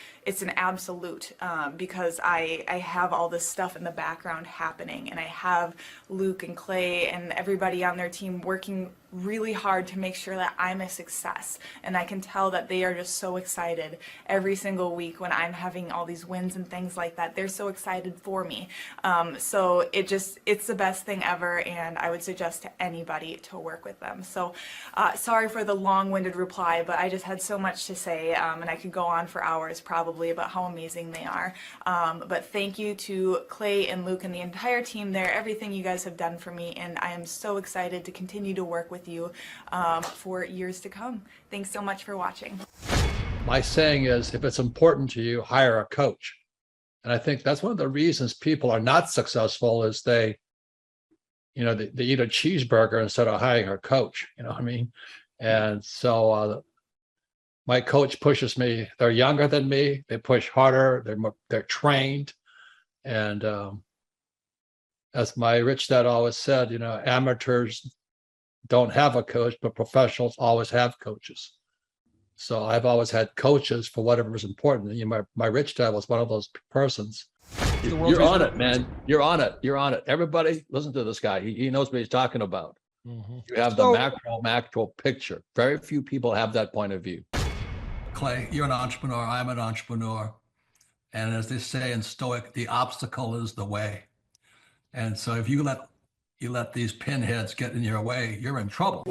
an absolute because I have all this stuff in the background happening, and I have Luke and Clay and everybody on their team working really hard to make sure that I'm a success. And I can tell that they are just so excited every single week when I'm having all these wins and things like that. They're so excited for me. So it's the best thing ever, and I would suggest to anybody to work with them. So sorry for the long-winded reply, but I just had so much to say, and I could go on for hours probably about how amazing they are. But thank you to Clay and Luke and the entire team there, everything you guys have done for me, and I am so excited to continue to work with you for years to come. Thanks so much for watching. My saying is, if it's important to you, hire a coach. And I think that's one of the reasons people are not successful is they eat a cheeseburger instead of hiring a coach, you know what I mean? And so my coach pushes me. They're younger than me. They push harder. They're trained. And as my rich dad always said, you know, amateurs don't have a coach, but professionals always have coaches. So I've always had coaches for whatever is important. You know, my rich dad was one of those persons. You're on it, man. You're on it. You're on it. Everybody listen to this guy. He knows what he's talking about. Mm-hmm. You have the macro picture. Very few people have that point of view. Clay, you're an entrepreneur. I'm an entrepreneur. And as they say in Stoic, the obstacle is the way. And so if you let these pinheads get in your way, you're in trouble.